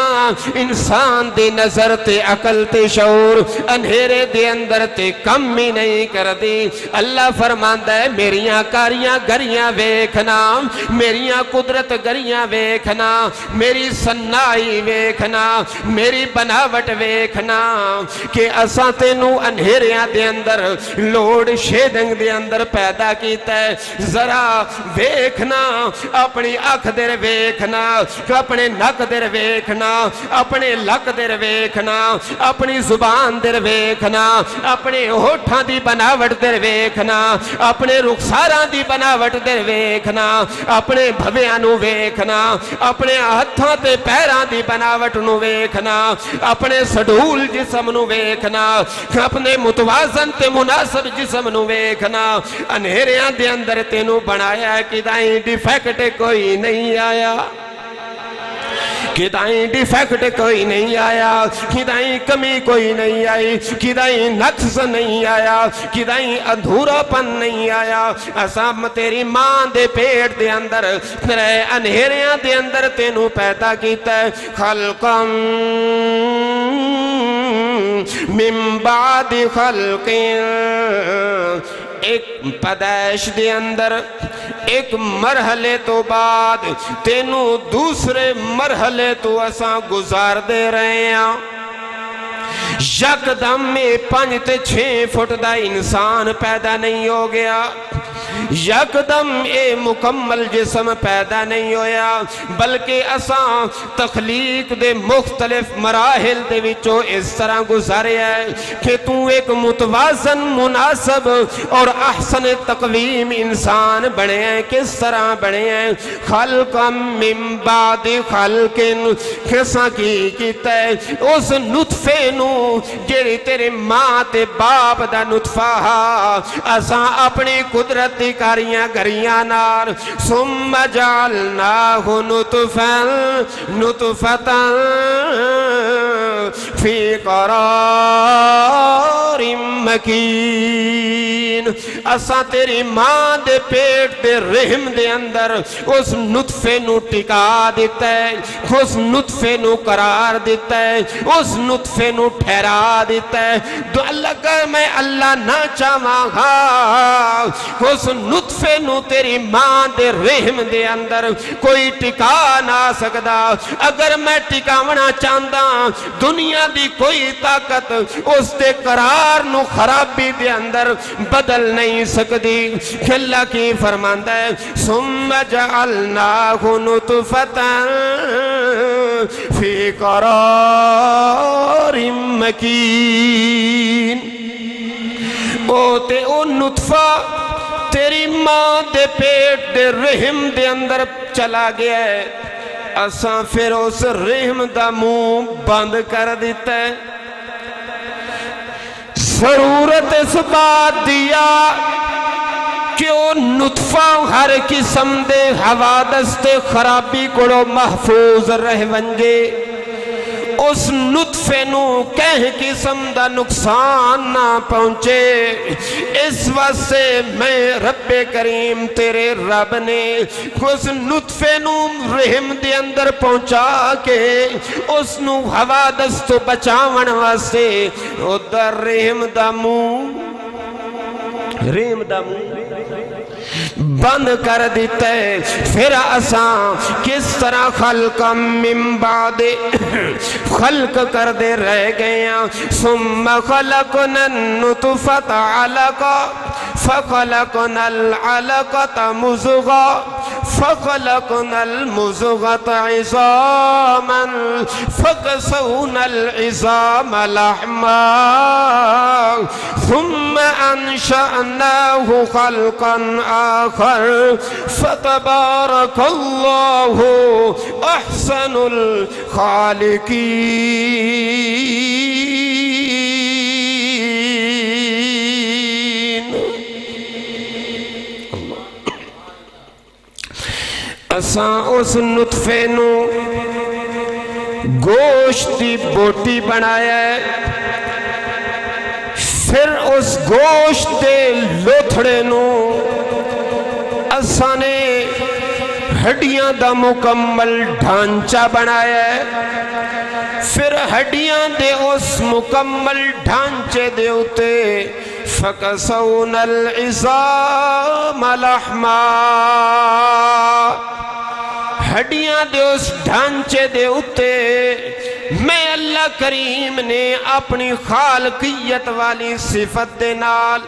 انسان دی نظر تے عقل تے شعور انہیرے دے اندر تے کم ہی نہیں کر دی اللہ فرماندہ ہے میریاں کاریاں گریاں ویکھنا میریاں قدرت گریاں ویکھنا میری سنائی ویکھنا میری بناوٹ ویکھنا کہ اساں تینو انہیریاں دے اندر لوڈ شیڈنگ دے اندر پیدا کیتا ہے ذرا ویکھنا اپنی اکھ در ویکھنا اپنے نک در ویکھنا اپنے لک در ویکھنا اپنی زبان در ویکھنا اپنے ہوٹھاں دی بناوٹ در ویکھنا اپنے رخساراں دی بناوٹ در ویکھنا اپنے بھویاں نو ویکھنا اپنے ہتھاں تے پیراں دی بناوٹ نو ویکھنا اپنے سڈول جسم نو ویکھنا اپنے متوازن تے مناسب جسم نو ویکھنا انہیریاں دے اندر تینو بنایا ہے کدائیں ڈیفیکٹ کوئی نہیں آیا کدائیں ڈیفیکٹ کوئی نہیں آیا کدائیں کمی کوئی نہیں آئی کدائیں نقص نہیں آیا کدائیں ادھورا پن نہیں آیا اسام تیری ماں دے پیٹ دے اندر تیرے انہیریاں دے اندر تینو پیدا کیتا ہے خلقم من بعد خلق ایک پیدائش دے اندر ایک مرحلے تو بعد تینو دوسرے مرحلے تو اساں گزار دے رہے ہیں یک دم میں 5 تے 6 فٹ دا انسان پیدا نہیں ہو گیا یک دم اے مکمل جسم پیدا نہیں ہویا بلکہ اساں تخلیق دے مختلف مراحل دے وچوں اس طرح گزارے ہے کہ تو ایک متوازن مناسب اور احسن تقویم انسان بنے ہیں کس طرح بنے ہیں خلقا من بعد خلق کساں کی کیتا ہے اس نطفے نو جیڑی تیرے ماں تے باپ دا نطفہ ہا اساں اپنی قدرت کاریاں گریاں نار ثم جعلناہ نطفتا فی قرار مکین اساں تیری ماں دے پیٹ دے رحم دے اندر اس نطفے نو ٹکا دیتا ہے اس نطفے نو قرار دیتا ہے اس نطفے نو ٹھہرا دیتا ہے تو اللہ کا میں اللہ نہ چاہاں گا اس نطفے نو تیری ماں دے رحم دے اندر کوئی ٹکا نہ سکدا اگر میں ٹکاونا چاہتا دنیا دی کوئی طاقت اس دے قرار نو خرابی دے اندر بدل نہیں سکتی اللہ کی فرماندہ ہے ثم جعلناہ نطفتا فی قرار مکین او تے او نطفہ تیری ماں دے پیٹ دے رحم دے اندر چلا گیا ہے اساں پھر اس رحم دا منہ بند کر دیتا ہے ضرورت اس بات دیا کہ وہ نطفہ ہر قسم دے حوادث تے خرابی کوڑو محفوظ رہ ونجے اس نطفے نو کہیں قسم دا نقصان نہ پہنچے اس واسطے میں رب کریم تیرے رب نے اس نطفے نو رحم دے اندر پہنچا کے اس نو حوادث تو بچاون واسطے ادھر رحم دا منہ بند کر دیتا ہے پھر اساں کس طرح خلقا من بعد خلق کر دے رہ گئے ہیں ثم خلقنا النطفة علقا فخلقنا العلقة مضغة فخلقنا المزغة عظاما فكسونا العظام لحما ثم أنشأناه خلقا آخر فتبارك الله أحسن الخالقين. اساں اس نطفے نو گوشت دی بوٹی بنایا ہے، پھر اس گوشت دے لوتھڑے نو اساں نے ہڈیاں دا مکمل ڈھانچہ بنایا ہے، پھر ہڈیاں دے اس مکمل ڈھانچے دے اتے فَكَسَوْنَا الْعِظَامَ لَحْمًا، ہڈیاں دے اس ڈھانچے دے اتے میں اللہ کریم نے اپنی خالقیت والی صفت دے نال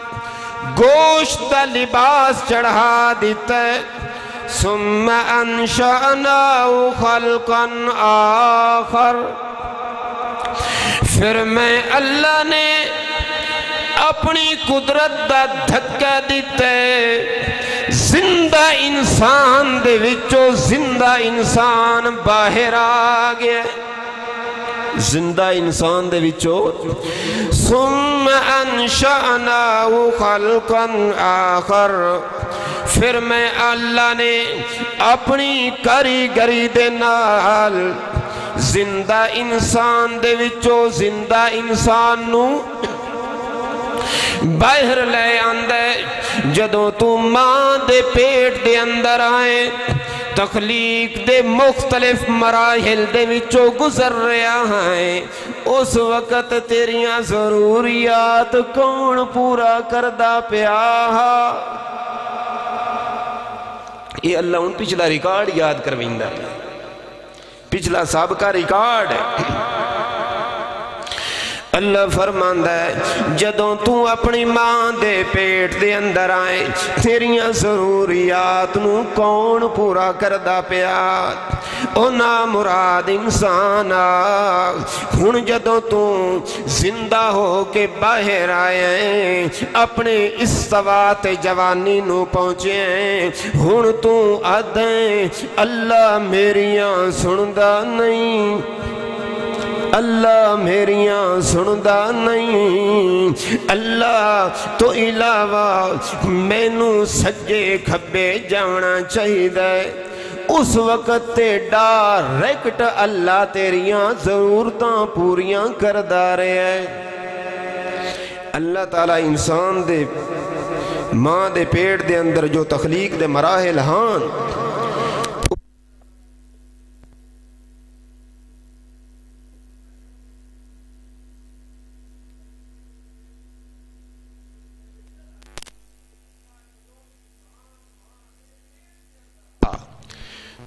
گوشت دا لباس چڑھا دیتا ہے. ثم انشأناه خلقا آخر، پھر میں اللہ نے اپنی قدرت دا دھکا دیتا ہے، زندہ انسان دے وچوں زندہ انسان باہر آ گیا، زندہ انسان دے وچوں. ثم انشأناه خلقا آخر، پھر میں اللہ نے اپنی کاریگری دے نال زندہ انسان دے وچوں زندہ انسان نو باہر لے آندے. جدوں تو ماں دے پیٹ دے اندر آئے تخلیق دے مختلف مراحل دے وچوں گزر رہا ہے، اس وقت تیریاں ضروریات کون پورا کردہ پیا؟ یہ اللہ ان پچھلا ریکارڈ یاد کرویندہ ہے، پچھلا سابقہ ریکارڈ ہے. اللہ فرماندہ ہے جدوں تو اپنی ماں دے پیٹ دے اندر آئے تیریاں ضروریات نو کون پورا کردہ پیا؟ او نا مراد انسان ہن جدوں تو زندہ ہو کے باہر آئے اپنے استوات جوانی نو پہنچے ہن تو آدھیں اللہ میریاں سندہ نہیں، اللہ میریاں سندہ نہیں، اللہ تو علاوہ مینوں سجے کھبے جانا چاہیے دے. اس وقت تے ڈائریکٹ اللہ تیریاں ضرورتاں پوریاں کردہ رہے ہیں. اللہ تعالیٰ انسان دے ماں دے پیٹ دے اندر جو تخلیق دے مراحل ہاں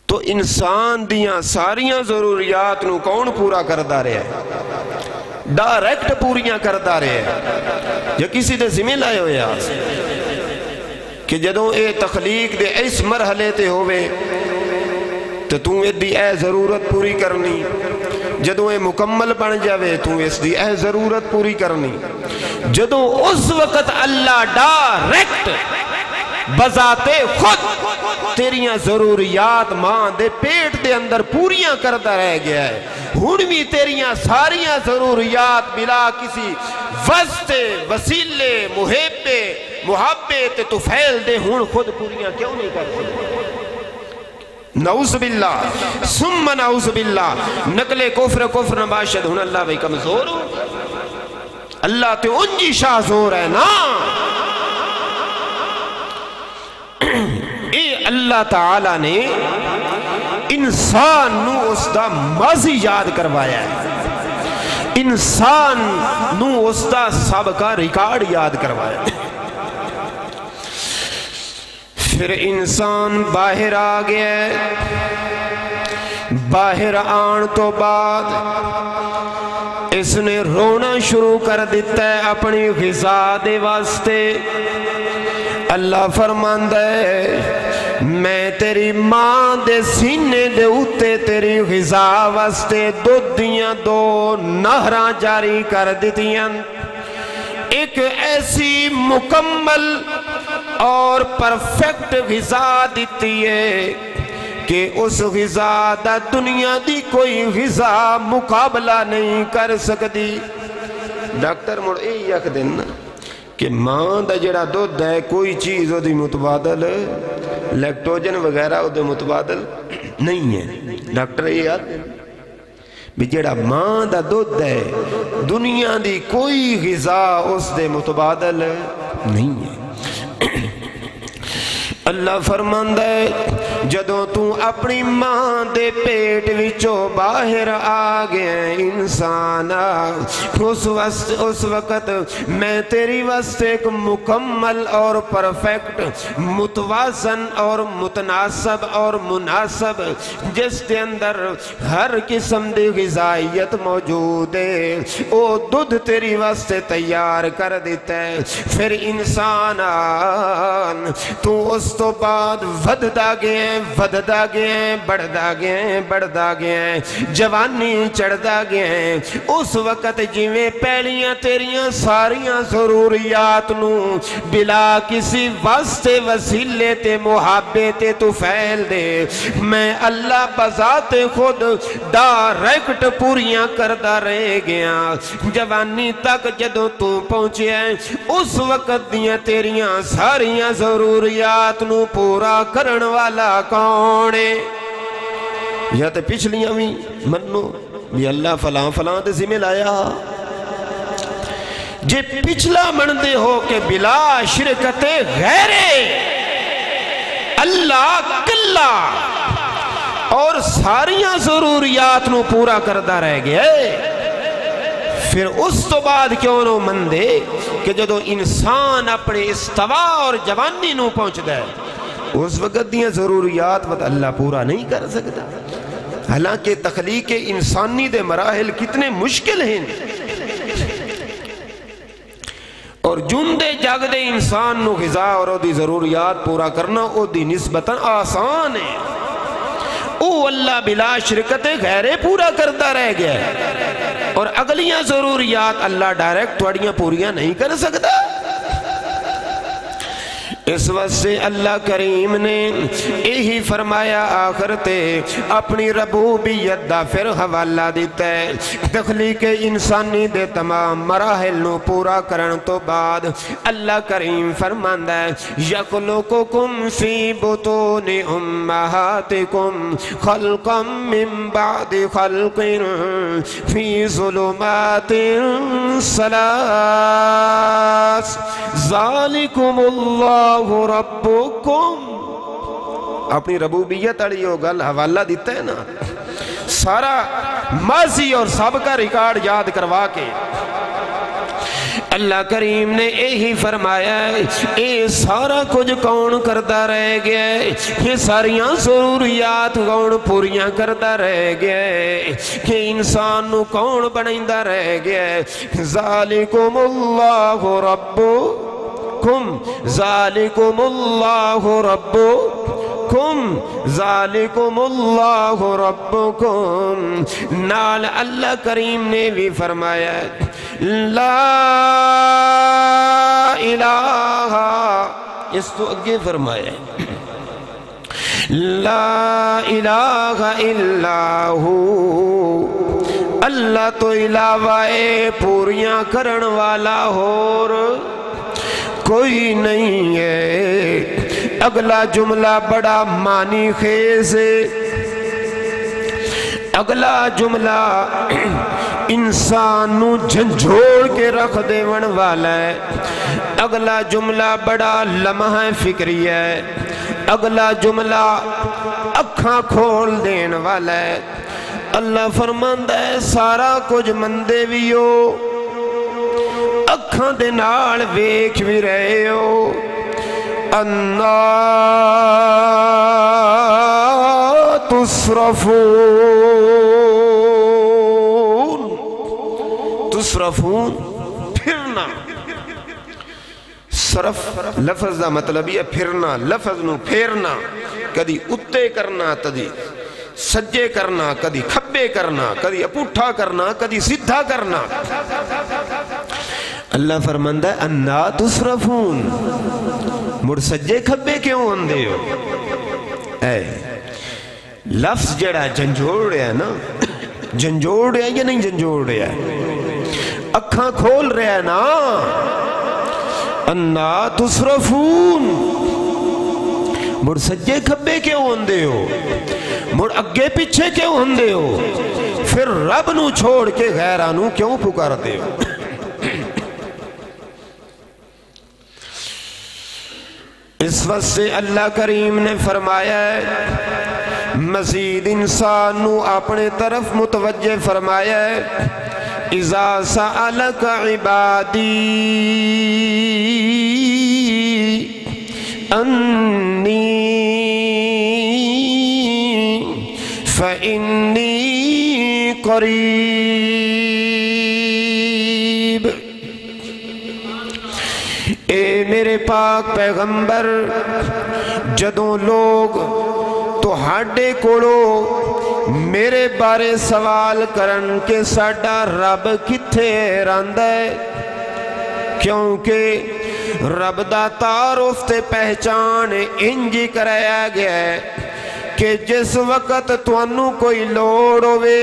تو انسان دیاں ساریاں ضروریات نو کون پورا کردہ رہے ہیں؟ ڈائریکٹ پوریاں کردہ رہے ہیں یا کسی دے ذمہ لائے ہوئے ہیں کہ جدوں اے تخلیق دے اس مرحلے تے ہوئے تو تم دی اے ضرورت پوری کرنی، جدوں اے مکمل بن جاوے تو اس دی اے ضرورت پوری کرنی. جدوں اس وقت اللہ ڈائریکٹ بذات خود تیریاں ضروریات ماں دے پیٹ دے اندر پوریاں کردہ رہ گیا ہے، ہن بھی تیریاں ساریاں ضروریات بلا کسی واسطے وسیلے محبے محبے تے تفیل دے ہن خود پوریاں کیوں نہیں کر سکتے؟ نعوذ باللہ ثم نعوذ باللہ. نقل کفر نباشد ہن اللہ بھائی کمزور ہو، اللہ تے انجی شاہ زور ہے نا. اے اللہ تعالیٰ نے انسان نو اس دا ماضی یاد کروایا ہے، انسان نو اس دا سابقہ ریکارڈ یاد کروایا ہے. پھر انسان باہر آ گیا، باہر آن تو بعد اس نے رونا شروع کر دیتا ہے اپنی غذا دے واسطے. اللہ فرماندا ہے میں تیری ماں دے سینے دے اوتے تیری غذا واسطے دودھ دیاں دو نہراں جاری کر دتیاں، ایک ایسی مکمل اور پرفیکٹ غذا دیتی ہے کہ اس غذا دا دنیا دی کوئی غذا مقابلہ نہیں کر سکتی۔ ڈاکٹر مڑ یک دن کہ ماں دا جڑا دودھ ہے کوئی چیز او دی متبادل لیکٹوجن وغیرہ او دے متبادل نہیں ہے۔ ڈاکٹر یہ یاد بھی جڑا ماں دا دودھ ہے دنیا دی کوئی غذا اس دے متبادل نہیں ہے۔ اللہ فرماندا ہے جدوں تو اپنی ماں دے پیٹ وچوں باہر آ گئے انسان، اس وقت میں تیری واسطے ایک مکمل اور پرفیکٹ متوازن اور متناسب اور مناسب جس کے اندر ہر قسم دی غذائیت موجود ہے او دودھ تیری واسطے تیار کر دیتا ہے۔ پھر انسان تو اس تو بعد وددا گئے بڑھدا گئے جوانی چڑھدا گئے، اس وقت جویں پہلیاں تیریاں ساریاں ضروریات نو بلا کسی واسطے وسیلے تے محابے تے تو پھیل دے، میں اللہ بذات خود ڈائریکٹ پوریاں کردہ رہ گیا۔ جوانی تک جدوں تو پہنچے اس وقت دیاں تیریاں ساریاں ضروریات نو پورا کرن والا کون ہے؟ یا تے پچھلیاں بھی منو بھی اللہ فلاں فلاں دے ذمہ لایا، جے پچھلا مندے ہو کہ بلا شرکت غیر اللہ کلا اور ساریاں ضروریات نو پورا کردہ رہ گئے، پھر اس تو بعد کیوں نو مندے کہ جدو انسان اپنے استوا اور جوانی نو پہنچ دے اس وقت دیاں ضروریات وقت اللہ پورا نہیں کر سکتا۔ حالانکہ تخلیق انسانی دے مراحل کتنے مشکل ہیں اور جندے جاگ دے انسان نو غذا اور دی ضروریات پورا کرنا او دی نسبتاً آسان ہے، او اللہ بلا شرکت غیرے پورا کرتا رہ گیا اور اگلیاں ضروریات اللہ ڈائریکٹ توڑیاں پوریاں نہیں کر سکتا۔ اس وقت سے اللہ کریم نے یہی فرمایا آخر تے اپنی ربوبیت دا پھر حوالہ دیتا ہے۔ تخلیق انسانی دے تمام مراحل نو پورا کرن تو بعد اللہ کریم فرماندا ہے یخلقکم فی بطون امہاتکم خلقا من بعد خلق فی ظلمات ثلاث ذالکم اللہ ربکم۔ اپنی ربوبیت علی ہو گل حوالہ دیتا ہے نا، سارا ماضی اور سابقہ ریکارڈ یاد کروا کے اللہ کریم نے یہی فرمایا اے سارا کچھ کون کردہ رہ گیا، یہ ساریاں ضروریات کون پوریاں کردہ رہ گیا کہ انسان نو کون بنائندہ رہ گیا۔ ذالکم اللہ ربکم ذالکم اللہ ربکم ذالکم اللہ ربکم۔ نال اللہ کریم نے بھی فرمایا لا الہ، اس تو اگے فرمایا لا الہ الا ہو، اللہ تو علاوہ پوریاں کرن والا اور کوئی نہیں ہے۔ اگلا جملہ بڑا معنی خیز ہے، اگلا جملہ انسان نو جھنجھوڑ کے رکھ دیون والا ہے، اگلا جملہ بڑا لمحہ فکری ہے، اگلا جملہ اکھاں کھول دین والا ہے۔ اللہ فرماندا ہے سارا کچھ مندے بھی ہو، اکھاں دے نال ویکھ بھی رہے ہو، انا تصرفون پھرنا صرف لفظ دا مطلب یہ پھرنا، لفظ نو پھیرنا، کدی اتے کرنا، کدی سجے کرنا، کدی کھبے کرنا، کدی اپوٹھا کرنا، کدی سدھا کرنا۔ اللہ فرماندہ ہے انا تصرفون، مڑ سجے کھبے کیوں ہوندے ہو؟ اے لفظ جڑا جھنجھوڑ رہا ہے نا، جھنجھوڑ رہا ہے یا نہیں جھنجھوڑ رہا ہے؟ اکھاں کھول رہا ہے نا۔ انا تصرفون، مڑ سجے کھبے کیوں ہوندے ہو؟ مڑ اگے پیچھے کیوں ہوندے ہو؟ پھر رب نو چھوڑ کے غیرانو کیوں پکارتے ہو؟ اس وقت سے اللہ کریم نے فرمایا ہے، مزید انسان نو اپنے طرف متوجہ فرمایا ہے، اذا سألک عبادی انی فإنی قریب۔ اے میرے پاک پیغمبر، جدوں لوگ تہاڈے کولوں میرے بارے سوال کرن کہ ساڈا رب کتھے رہندا ہے، کیونکہ رب دا تعارف تے پہچان انج کرایا گیا ہے کہ جس وقت تانوں کوئی لوڑ ہوئے،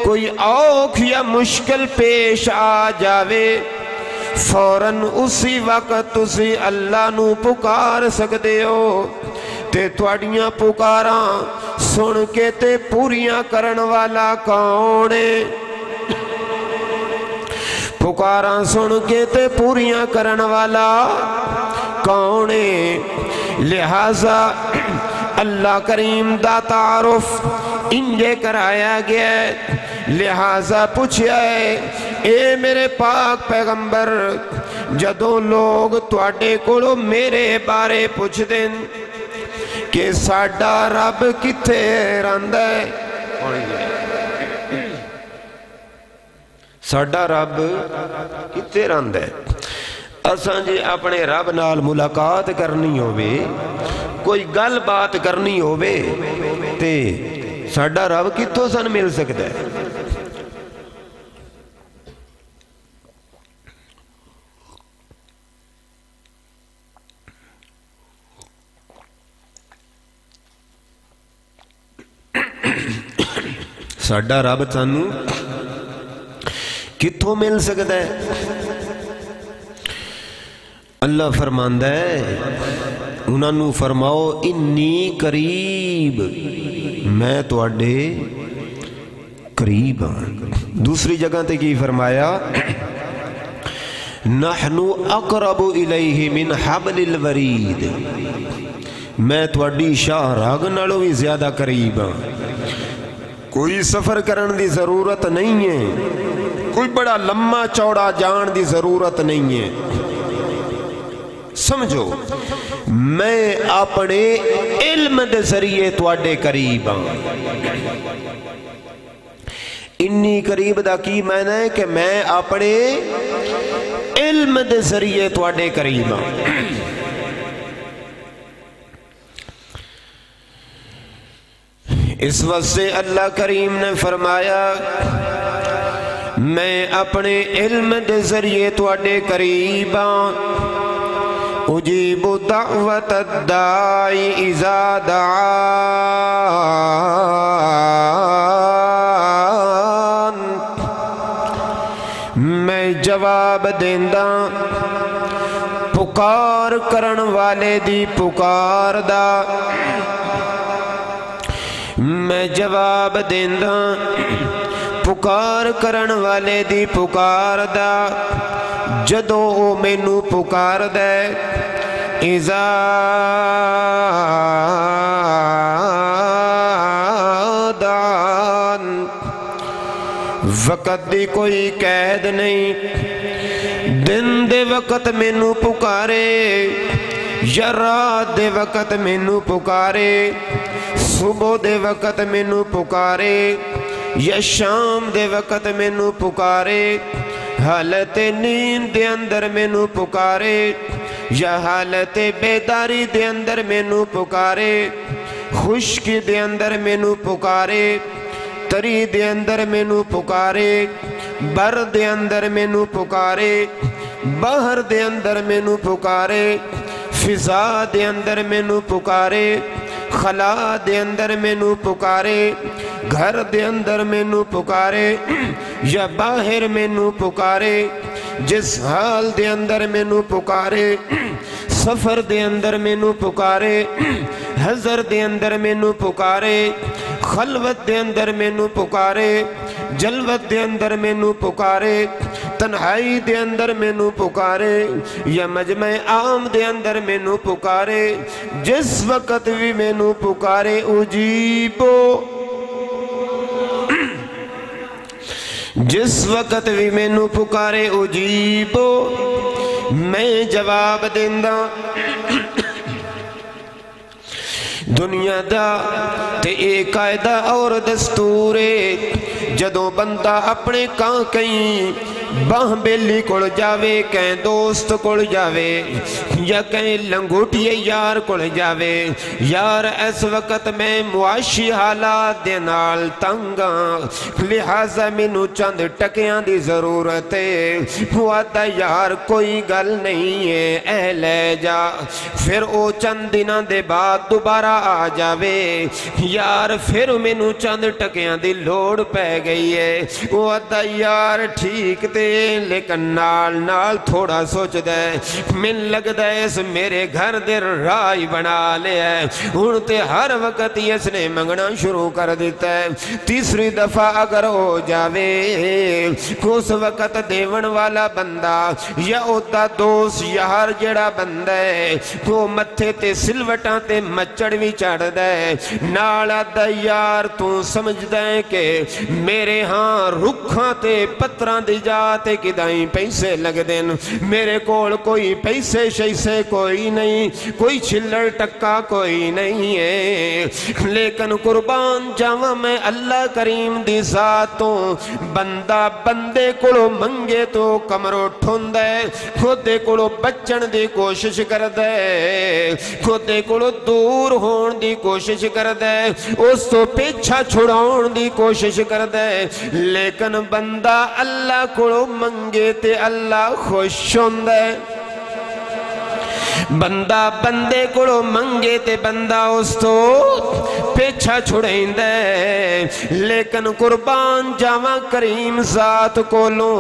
کوئی اوکھ یا مشکل پیش آ جاوے، فوراً اسی وقت تسی اللہ نو پکار سکتے ہو، تے تواڈیاں پکاراں سن کے تے پوریاں کرن والا کون ہے؟ پکاراں سن کے تے پوریاں کرن والا کون ہے؟ لہذا اللہ کریم دا تعارف انجے کرایا گیا ہے، لہذا پوچھیا ہے، اے میرے پاک پیغمبر، جدوں لوگ تواڈے کولوں میرے بارے پوچھ دین کہ ساڈا رب کتھے رہندا ہے، ساڈا رب کتھے رہندا ہے، اساں جی اپنے رب نال ملاقات کرنی ہووے، کوئی گل بات کرنی ہووے تے ساڈا رب کتھوں سن مل سکتا ہے؟ ساڈا رب سانو کتھوں مل سکتا ہے؟ اللہ فرماندا ہے، انہاں نو فرماؤ انی قریب، میں تواڈے قریب ہاں۔ دوسری جگہ تے کی فرمایا، نحن اقرب الیہ من حبل الورید، میں تواڈی شاہ راگ نالوں بھی زیادہ قریب ہاں۔ کوئی سفر کرن دی ضرورت نہیں ہے، کوئی بڑا لمبا چوڑا جان دی ضرورت نہیں ہے، سمجھو میں اپنے علم دے ذریعے تواڈے قریب ہاں۔ انی قریب دا کی معنی ہے کہ میں اپنے علم دے ذریعے تواڈے قریب ہاں۔ اس وقت سے اللہ کریم نے فرمایا، میں اپنے علم دے ذریعے تواڈے قریب ہاں، اجیب دعوت الداعی اذا دعان، میں جواب دیندا پکار کرن والے دی پکار دا، میں جواب دیندا پکار کرن والے دی پکار دا، جدوں او مینوں پکار دے، اذا دعان، وقت دی کوئی قید نہیں، دن دے وقت مینوں پکارے یا رات دے وقت مینوں پکارے، صبح دے وقت مینوں پکارے یا شام دے وقت مینوں پکارے، حالت نیند دے اندر مینوں پکارے، یا حالت بیداری دے اندر مینوں پکارے، خشکی دے اندر مینوں پکارے، تری دے اندر مینوں پکارے، بر دے اندر مینوں پکارے، باہر دے اندر مینوں پکارے، فضا دے اندر مینوں پکارے، خلا دے اندر مینوں پکارے، گھر دے اندر مینوں پکارے یا باہر مینوں پکارے، جس حال دے اندر مینوں پکارے، سفر دے اندر مینوں پکارے، حضر دے اندر مینوں پکارے، خلوت دے اندر مینوں پکارے، جلوت دے اندر مینوں پکارے، تنہائی دے اندر مینوں پکارے یا مجمع عام دے اندر مینوں پکارے، جس وقت بھی مینوں پکارے اجیبو، جس وقت بھی مینوں پکارے اجیبو، میں جواب دیندہ۔ دنیا دا تے ایک قاعدہ اور دستورے، جدوں بندہ اپنے کان کہیں باہ بیلی کڑ جاوے، کہیں دوست کڑ جاوے یا کہیں لنگوٹی یار کڑ جاوے، یار اس وقت میں معاشی حالات دے نال تنگاں، لہٰذا مینوں چند ٹکیاں دی ضرورت ہے، وعدہ یار کوئی گل نہیں ہے، اے لے جا، پھر او چند دناں دے بعد دوبارہ آ جاوے، یار پھر مینوں چند ٹکیاں دی لوڑ پہ گئی ہے، وعدہ یار ٹھیک تے لیکن نال تھوڑا سوچ دے، من لگ دے اس میرے گھر دے رائی بنا لے ہے، ہونتے ہر وقت اس نے منگنا شروع کر دیتا ہے، تیسری دفعہ اگر ہو جاوے، اس وقت دیون والا بندہ یا اوتا دوست یار جڑا بندہ ہے، وہ متھے تے سلوٹاں تے مچڑ بھی چڑھ دے، نالا دا یار تو سمجھ دے کہ میرے ہاں رکھاں تے پتراں دی جاتے کدائیں پیسے لگ دین، میرے کول کوئی پیسے شیسے کوئی نہیں، کوئی چھلڑ ٹکا کوئی نہیں ہے، لیکن قربان جاواں میں اللہ کریم دی ذاتوں، بندہ بندے کولو منگے تو کمرو ٹھون دے، خودے کولو بچن دی کوشش کر دے، خودے کولو دور ہون دی کوشش کر دے، اس تو پیچھا چھڑاؤن دی کوشش کر دے، لیکن بندہ اللہ کولو منگے تے اللہ خوش ہوندے، بندہ بندے کولو منگے تے بندہ اس تو پیچھا چھڑیں دے، لیکن قربان جاواں کریم ذات کولو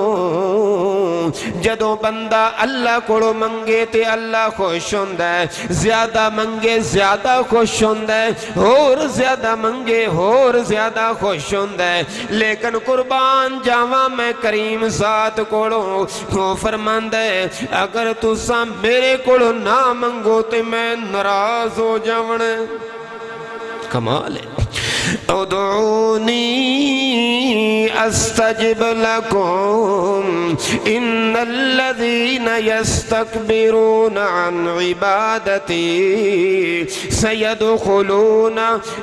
جدوں بندہ اللہ کولو منگے تے اللہ خوش ہوندے، زیادہ منگے زیادہ خوش ہوندے، اور زیادہ منگے اور زیادہ خوش ہوندے، لیکن قربان جاواں میں کریم ذات کولو وہ فرماندے اگر تساں میرے کولو نہ منگو تے میں ناراض ہو جاونے، کمال ہے۔ ادعونی استجب لکم ان الذین یستکبرون عن عبادتی سیدخلون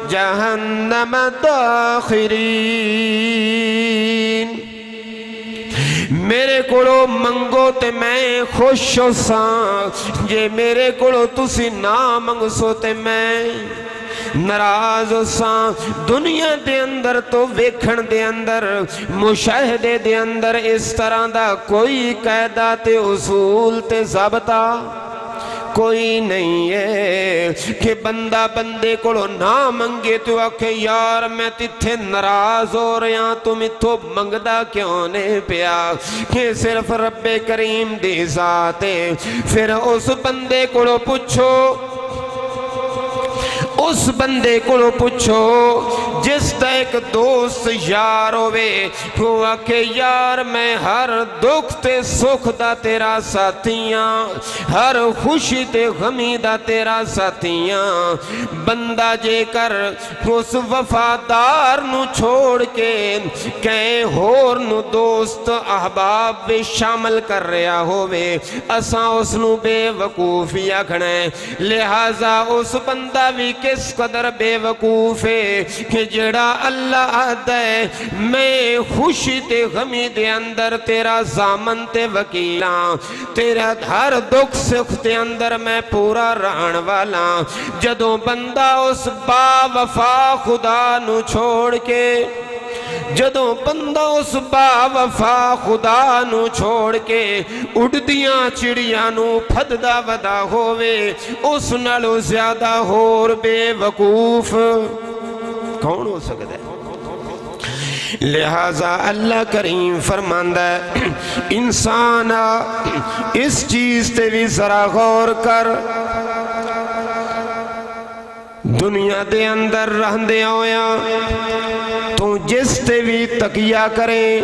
جہنم داخرین، میرے کولو منگو تے میں خوش ہو ساں، جے میرے کولو تسی نہ منگ سو تے میں ناراض ساں۔ دنیا دے اندر تو ویکھن دے اندر مشاہدے دے اندر اس طرح دا کوئی قاعدہ تے اصول تے ضابطہ کوئی نہیں ہے کہ بندہ بندے کولو نہ منگے تو آکھے یار میں تیتھے ناراض ہو رہا تم اتھو منگدا کیوں نے پیا، کہ صرف رب کریم دی ذات ہے۔ پھر اس بندے کولو پوچھو، اس بندے کولو پوچھو جس دا ایک دوست یار ہوئے، وہ آکھے یار میں ہر دکھ تے سکھ دا تیرا ساتھیاں، ہر خوشی تے غمی دا تیرا ساتھیاں، بندہ جے کر اس وفادار نو چھوڑ کے کہیں ہور نو دوست احباب بھی شامل کر رہا ہوئے، اساں اس نو بے وقوفی آکھنے، لہٰذا اس بندہ بھی کے اس قدر بے وقوف ہے کہ جڑا اللہ آدھا ہے میں خوشی تے غمی دے اندر تیرا ضامن تے وکیلاں، تیرا ہر دکھ سکھ تے اندر میں پورا رہن والا۔ جدوں بندہ اس با وفا خدا نو چھوڑ کے، جدوں بندہ اس با وفا خدا نو چھوڑ کے اڑدیاں چڑیاں نو پھددا ودا ہووے، اس نالوں زیادہ ہور بے وقوف کون ہو سکتا ہے؟ لہذا اللہ کریم فرماندہ ہے انسان اس چیز تے بھی ذرا غور کر، دنیا دے اندر رہندے ہویا تو جس تے بھی تقیہ کرے،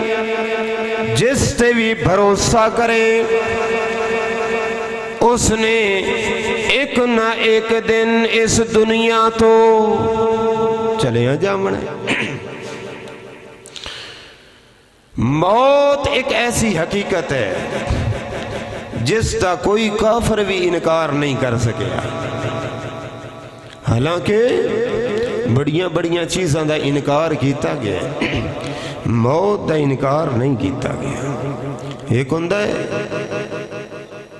جس تے بھی بھروسہ کرے، اس نے ایک نہ ایک دن اس دنیا تو چلے جامنا ہے۔ موت ایک ایسی حقیقت ہے جس کا کوئی کافر بھی انکار نہیں کر سکے، حالانکہ بڑیاں بڑیاں چیزاں دا انکار کیتا گیا ہے، موت دا انکار نہیں کیتا گیا۔ ایک ہوندہ ہے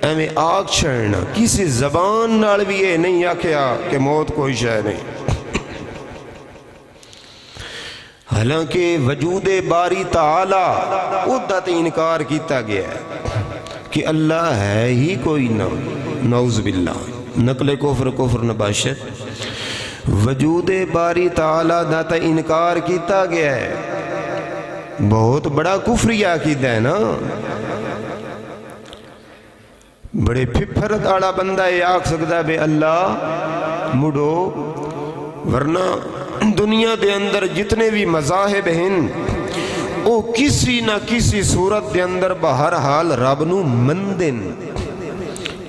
ایمیں آگ چھڑنا، کسی زبان نال بھی یہ نہیں آکھیا کہ موت کوئی شے نہیں، حالانکہ وجود باری تعالی ادھا تے انکار کیتا گیا ہے کہ اللہ ہے ہی کوئی نہ، نعوذ باللہ، نقل کفر نباشت، وجود باری تعالی دا تے انکار کیتا گیا ہے، بہت بڑا کفری عقیدہ ہے نا۔ بڑے پھپھر داڑا بندہ یہ آکھ سکتا ہے بے اللہ مڑو، ورنہ دنیا دے اندر جتنے بھی مذاہب ہیں وہ کسی نہ کسی صورت دے اندر بہرحال رب نو مندن،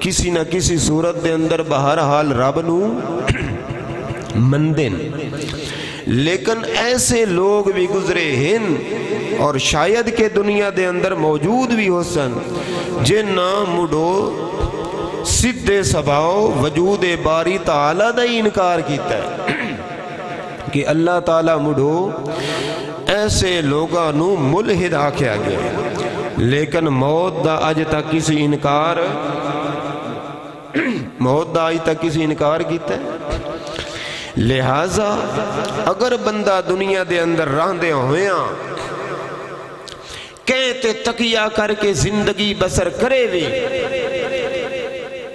کسی نہ کسی صورت دے اندر بہرحال رب نو مندن، لیکن ایسے لوگ بھی گزرے ہیں اور شاید کہ دنیا دے اندر موجود بھی ہو سن جنہ مڑو سدھے سباؤ وجود باری تعالیٰ دا انکار کیتا ہے کہ اللہ تعالیٰ مڑو ایسے لوگاں نو ملحد آکھیا گیا، لیکن موت دا آج تک کسی انکار، موت دا آج تک کسی انکار کیتا ہے۔ لہٰذا اگر بندہ دنیا دے اندر رہندے ہویاں کہیں تے تقیہ کر کے زندگی بسر کرے وے،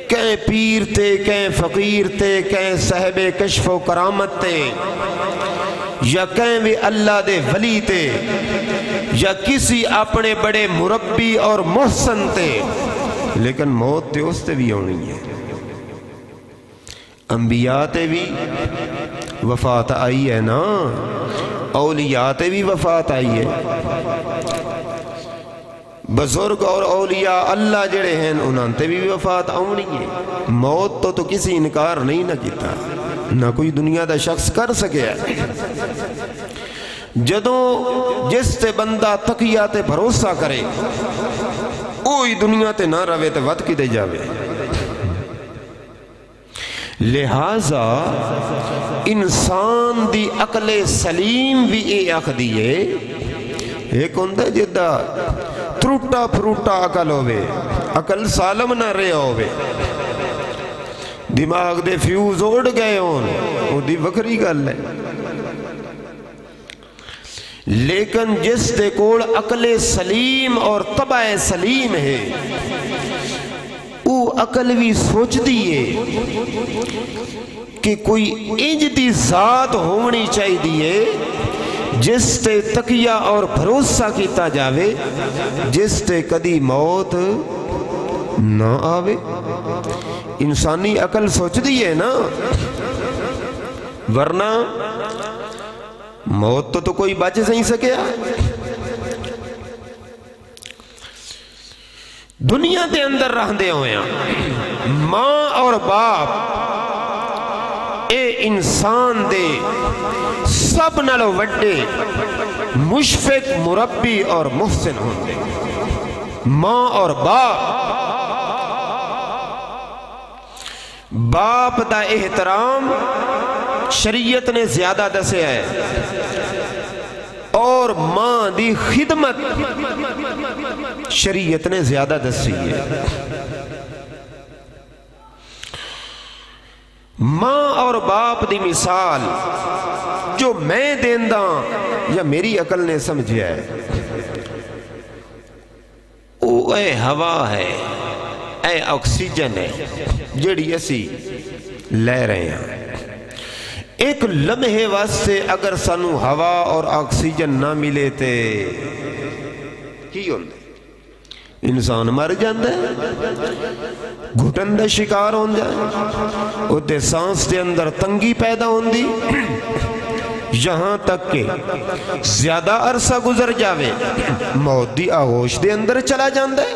کہیں پیر تے، کہیں فقیر تے، کہیں صاحب کشف و کرامت تے، یا کہیں بھی اللہ دے ولی تے، یا کسی اپنے بڑے مربی اور محسن تے، لیکن موت تے اس تے بھی ہونی ہے۔ انبیاء تے بھی وفات آئی ہے نا، اولیاء تے بھی وفات آئی ہے، بزرگ اور اولیاء اللہ جڑے ہیں انہاں تے بھی وفات آنی ہے۔ موت تو کسی انکار نہیں نہ کیتا، نہ کوئی دنیا دا شخص کر سکے ہے۔ جدوں جس تے بندہ تقیہ تے بھروسہ کرے اوہی دنیا تے نہ روے تے وقت کی دے جاوے۔ لہٰذا انسان دی عقل سلیم بھی اے آخدی ہے، ایک ہوندہ جدہ تروٹا پھروٹا عقل ہوئے، عقل سالم نہ رہے ہوئے، دماغ دے فیوز اڑ گئے ہون، وہ دی وکری گل ہے، لیکن جس دے کوڑ عقل سلیم اور طبع سلیم ہے وہ عقل بھی سوچ دیئے کہ کوئی انجدی ذات ہونی چاہی دیئے جس تے تقیہ اور بھروسہ کیتا جاوے، جس تے کدی موت نہ آوے۔ انسانی عقل سوچ دیئے نا، ورنہ موت تو کوئی بچ نہیں سکیا۔ دنیا دے اندر رہندے ہوئے ہیں ماں اور باپ اے انسان دے سب نالو وڈے مشفق مربی اور محسن ہوندے۔ ماں اور باپ دا احترام شریعت نے زیادہ دسے ہے اور ماں دی خدمت شریعت نے زیادہ دسی ہے۔ ماں اور باپ دی مثال جو میں دیندہ یا میری عقل نے سمجھیا ہے، او اے ہوا ہے، اے آکسیجن ہے جڑی اسی لے رہے ہیں۔ ایک لمحے واسطے اگر سانو ہوا اور آکسیجن نہ ملے تے کی ہوندے؟ انسان مر جاندے، گھٹن دے شکار ہون جائے، اتے سانس دے اندر تنگی پیدا ہوندی، یہاں تک کہ زیادہ عرصہ گزر جاوے موت دی آغوش دے اندر چلا جاندے۔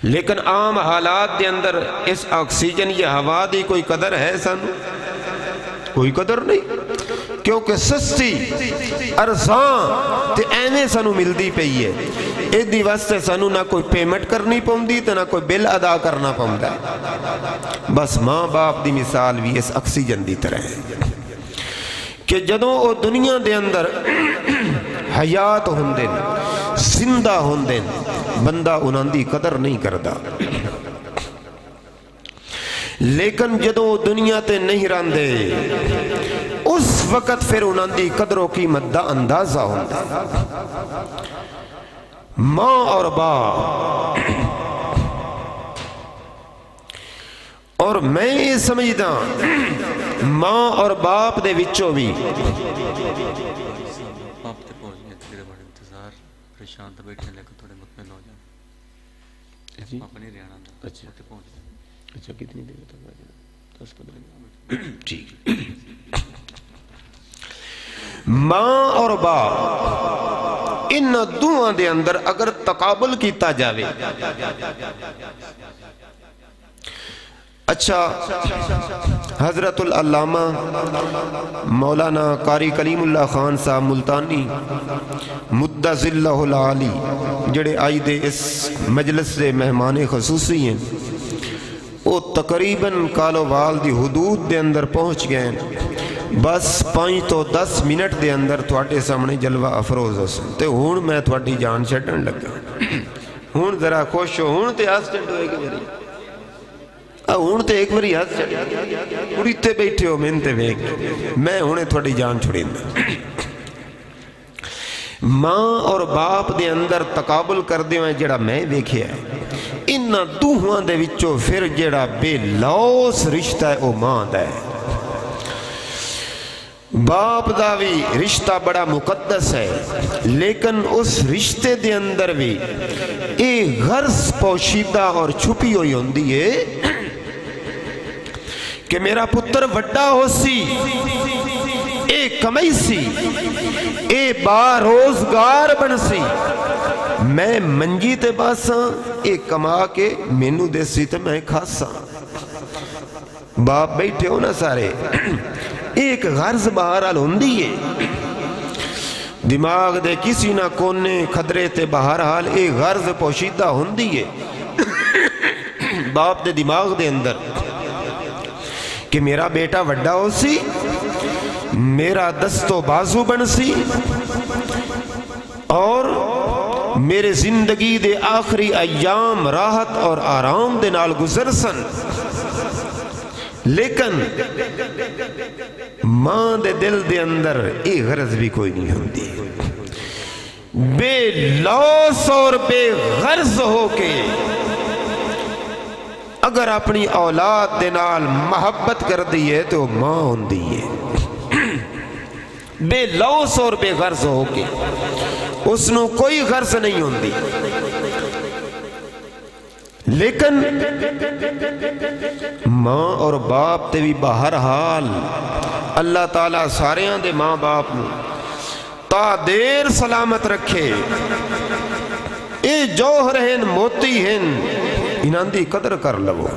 لیکن عام حالات دے اندر اس آکسیجن یا ہوا دی کوئی قدر ہے سانو؟ کوئی قدر نہیں، کیونکہ سستی ارزاں تے ایویں سانو ملدی پئی ہے۔ ایدی واسطے سانو نہ کوئی پیمنٹ کرنی پوندی تے نہ کوئی بل ادا کرنا پوندا ہے۔ بس ماں باپ دی مثال بھی اس آکسیجن دی طرح ہے کہ جدوں او دنیا دے اندر حیات ہوندے زندہ ہوندے بندہ انہاں دی قدر نہیں کردا، لیکن جدوں دنیا تے نہیں رہندے اس وقت پھر انہاں دی قدر و قیمت دا اندازہ ہوندا۔ ماں اور باپ، اور میں یہ سمجھدا ماں اور باپ دے وچوں بھی پریشان تو بیٹھے لیکن تھوڑے مطمئن ہو جائیں۔ آپ نہیں رہنا دا اچھا پہنچ۔ اچھا کتنی دیر تک آ جائے؟ 10-15 منٹ۔ ٹھیک۔ ماں اور باپ ان دوہاں دے اندر اگر تقابل کیتا جاوے، اچھا حضرت العلامہ مولانا قاری کلیم اللہ خان صاحب ملتانی مدہ ذلہ العالی جڑے آئی دے اس مجلس دے مہمان خصوصی ہیں، وہ تقریباً کالو وال دی حدود دے اندر پہنچ گئے، بس 5 تو 10 منٹ دے اندر تھوڑے سامنے جلوہ افروز ہو سکتے۔ ہون میں تھوڑی جان چھٹن لگا، ہون ذرا خوش ہو، ہون تے آسٹنڈ ہوئے گی میری، ہون تے ایک بری ہاتھ چڑھ پوری تے بیٹھے ہو میں تے بیک میں ہونے تھوڑی جان چھڑیں دا۔ ماں اور باپ دے اندر تقابل کر دے ہوئے جڑا میں دیکھے ہے، انہاں دوہاں دے وچوں پھر جڑا بے لوس رشتہ ہے او ماں دا ہے۔ باپ دا بھی رشتہ بڑا مقدس ہے، لیکن اس رشتے دے اندر بھی ایک غرض پوشیدہ اور چھپی ہوئی ہوندی ہے کہ میرا پتر وڈا ہو سی، اے کمائی سی، اے باروزگار بن سی، میں منجی تے باساں، اے کما کے مینو دے سی تے میں کھاساں۔ باپ بیٹھے ہو نا سارے، ایک غرض بہرحال ہوندی ہے، دماغ دے کسی نہ کونے خدرے تے بہرحال ایک غرض پوشیدہ ہوندی ہے باپ دے دماغ دے اندر کہ میرا بیٹا وڈا ہو سی، میرا دست و بازو بن سی، اور میرے زندگی دے آخری ایام راحت اور آرام دے نال گزر سن۔ لیکن ماں دے دل دے اندر ایک غرض بھی کوئی نہیں ہوندی، بے لوس اور بے غرض ہو کے اگر اپنی اولاد دے نال محبت کر دیئے تو ماں ہوندی ہے، بے لوس اور بے غرض ہو کے اس نو کوئی غرض نہیں ہوندی۔ لیکن ماں اور باپ تے بھی بہرحال اللہ تعالیٰ ساریاں دے ماں باپ نو تا دیر سلامت رکھے، اے جوہر ہیں موتی ہیں، انہاں دی قدر کر لو۔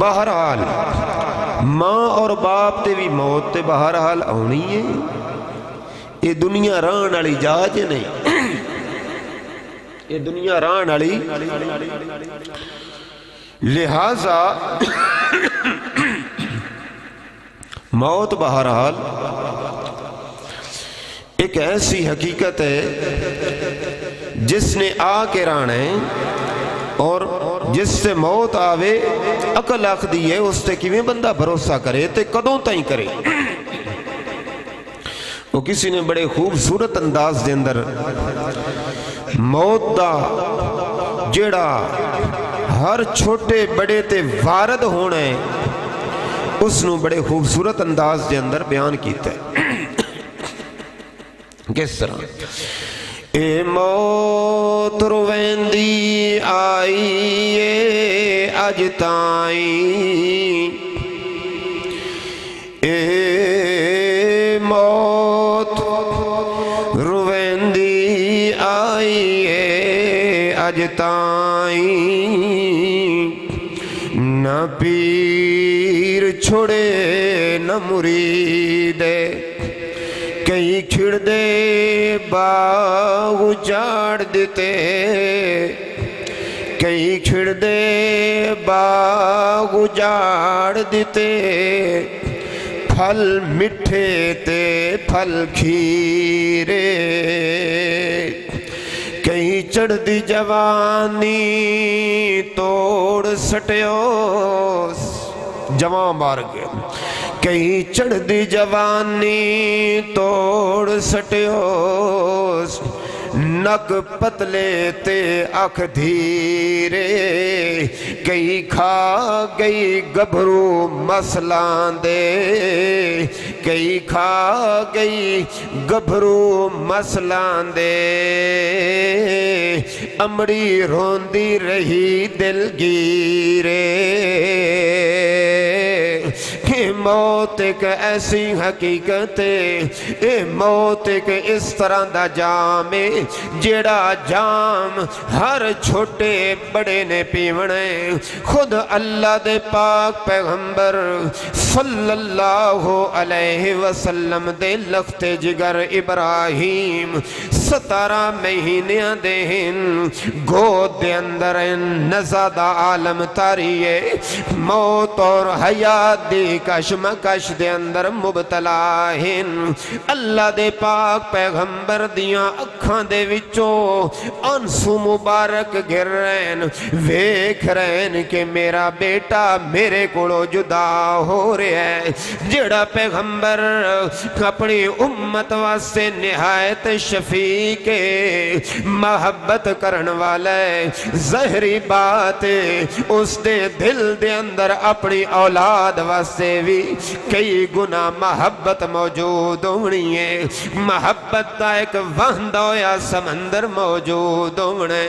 بہرحال ماں اور باپ تے بھی موت تے بہرحال آنی ہے، یہ دنیا رہن والی جاج نہیں، یہ دنیا ران علی لہذا موت بہرحال ایک ایسی حقیقت ہے جس نے آ کے رانا ہے اور جس سے موت آوے عقل آخ دی ہے اس تے کیویں بندہ بھروسہ کرے تے کدوں تائیں کرے. وہ کسی نے بڑے خوبصورت انداز دے اندر موت دا جیڑا ہر چھوٹے بڑے تے وارد ہونا ہے اس نو بڑے خوبصورت انداز دے اندر بیان کیتا ہے. کس طرح اے موت رویندی آئی اے اج تائیں اے موت رویندی آئی اے اج تائیں نہ پیر چھوڑے نہ مرید کئی کھڑ دے باغ اجاڑ دیتے کئی کھڑ دے باغ اجاڑ دیتے پھل مٹھے تے پھل کھیرے کئی چڑھ دی جوانی توڑ سٹیوس جوان مار گئے کئی چڑھ دی جوانی توڑ سٹیوس نک پتلے تے اکھ دھیرے کئی کھا گئی گبھرو مسلان دے کئی کھا گئی گبھرو مسلان دے امڑی روندی رہی دل گیرے کہ موت ایک ایسی حقیقت ہے اے موت ایک اس طرح دا جام ہے جیڑا جام ہر چھوٹے بڑے نے پیونے خود اللہ دے پاک پیغمبر صلی اللہ علیہ وسلم دے لخت جگر ابراہیم 17 مہینیاں دہن گود دے اندر نزاد عالم تاریے موت اور حیات دی کشمکش دے اندر مبتلا ہن اللہ دے پاک پیغمبر دیاں اکھاں دے وچوں انسو مبارک گر رہن ویکھ رہن کہ میرا بیٹا میرے کولو جدا ہو رہا ہے جڑا پیغمبر اپنی امت واسطے نہایت شفیق محبت کرن والا ہے ظاہری بات اس دے دل دے اندر اپنی اولاد واسطے بھی کئی گنا محبت موجود ہونی ہے محبت دا ایک وہندہ یا سمندر موجود ہونے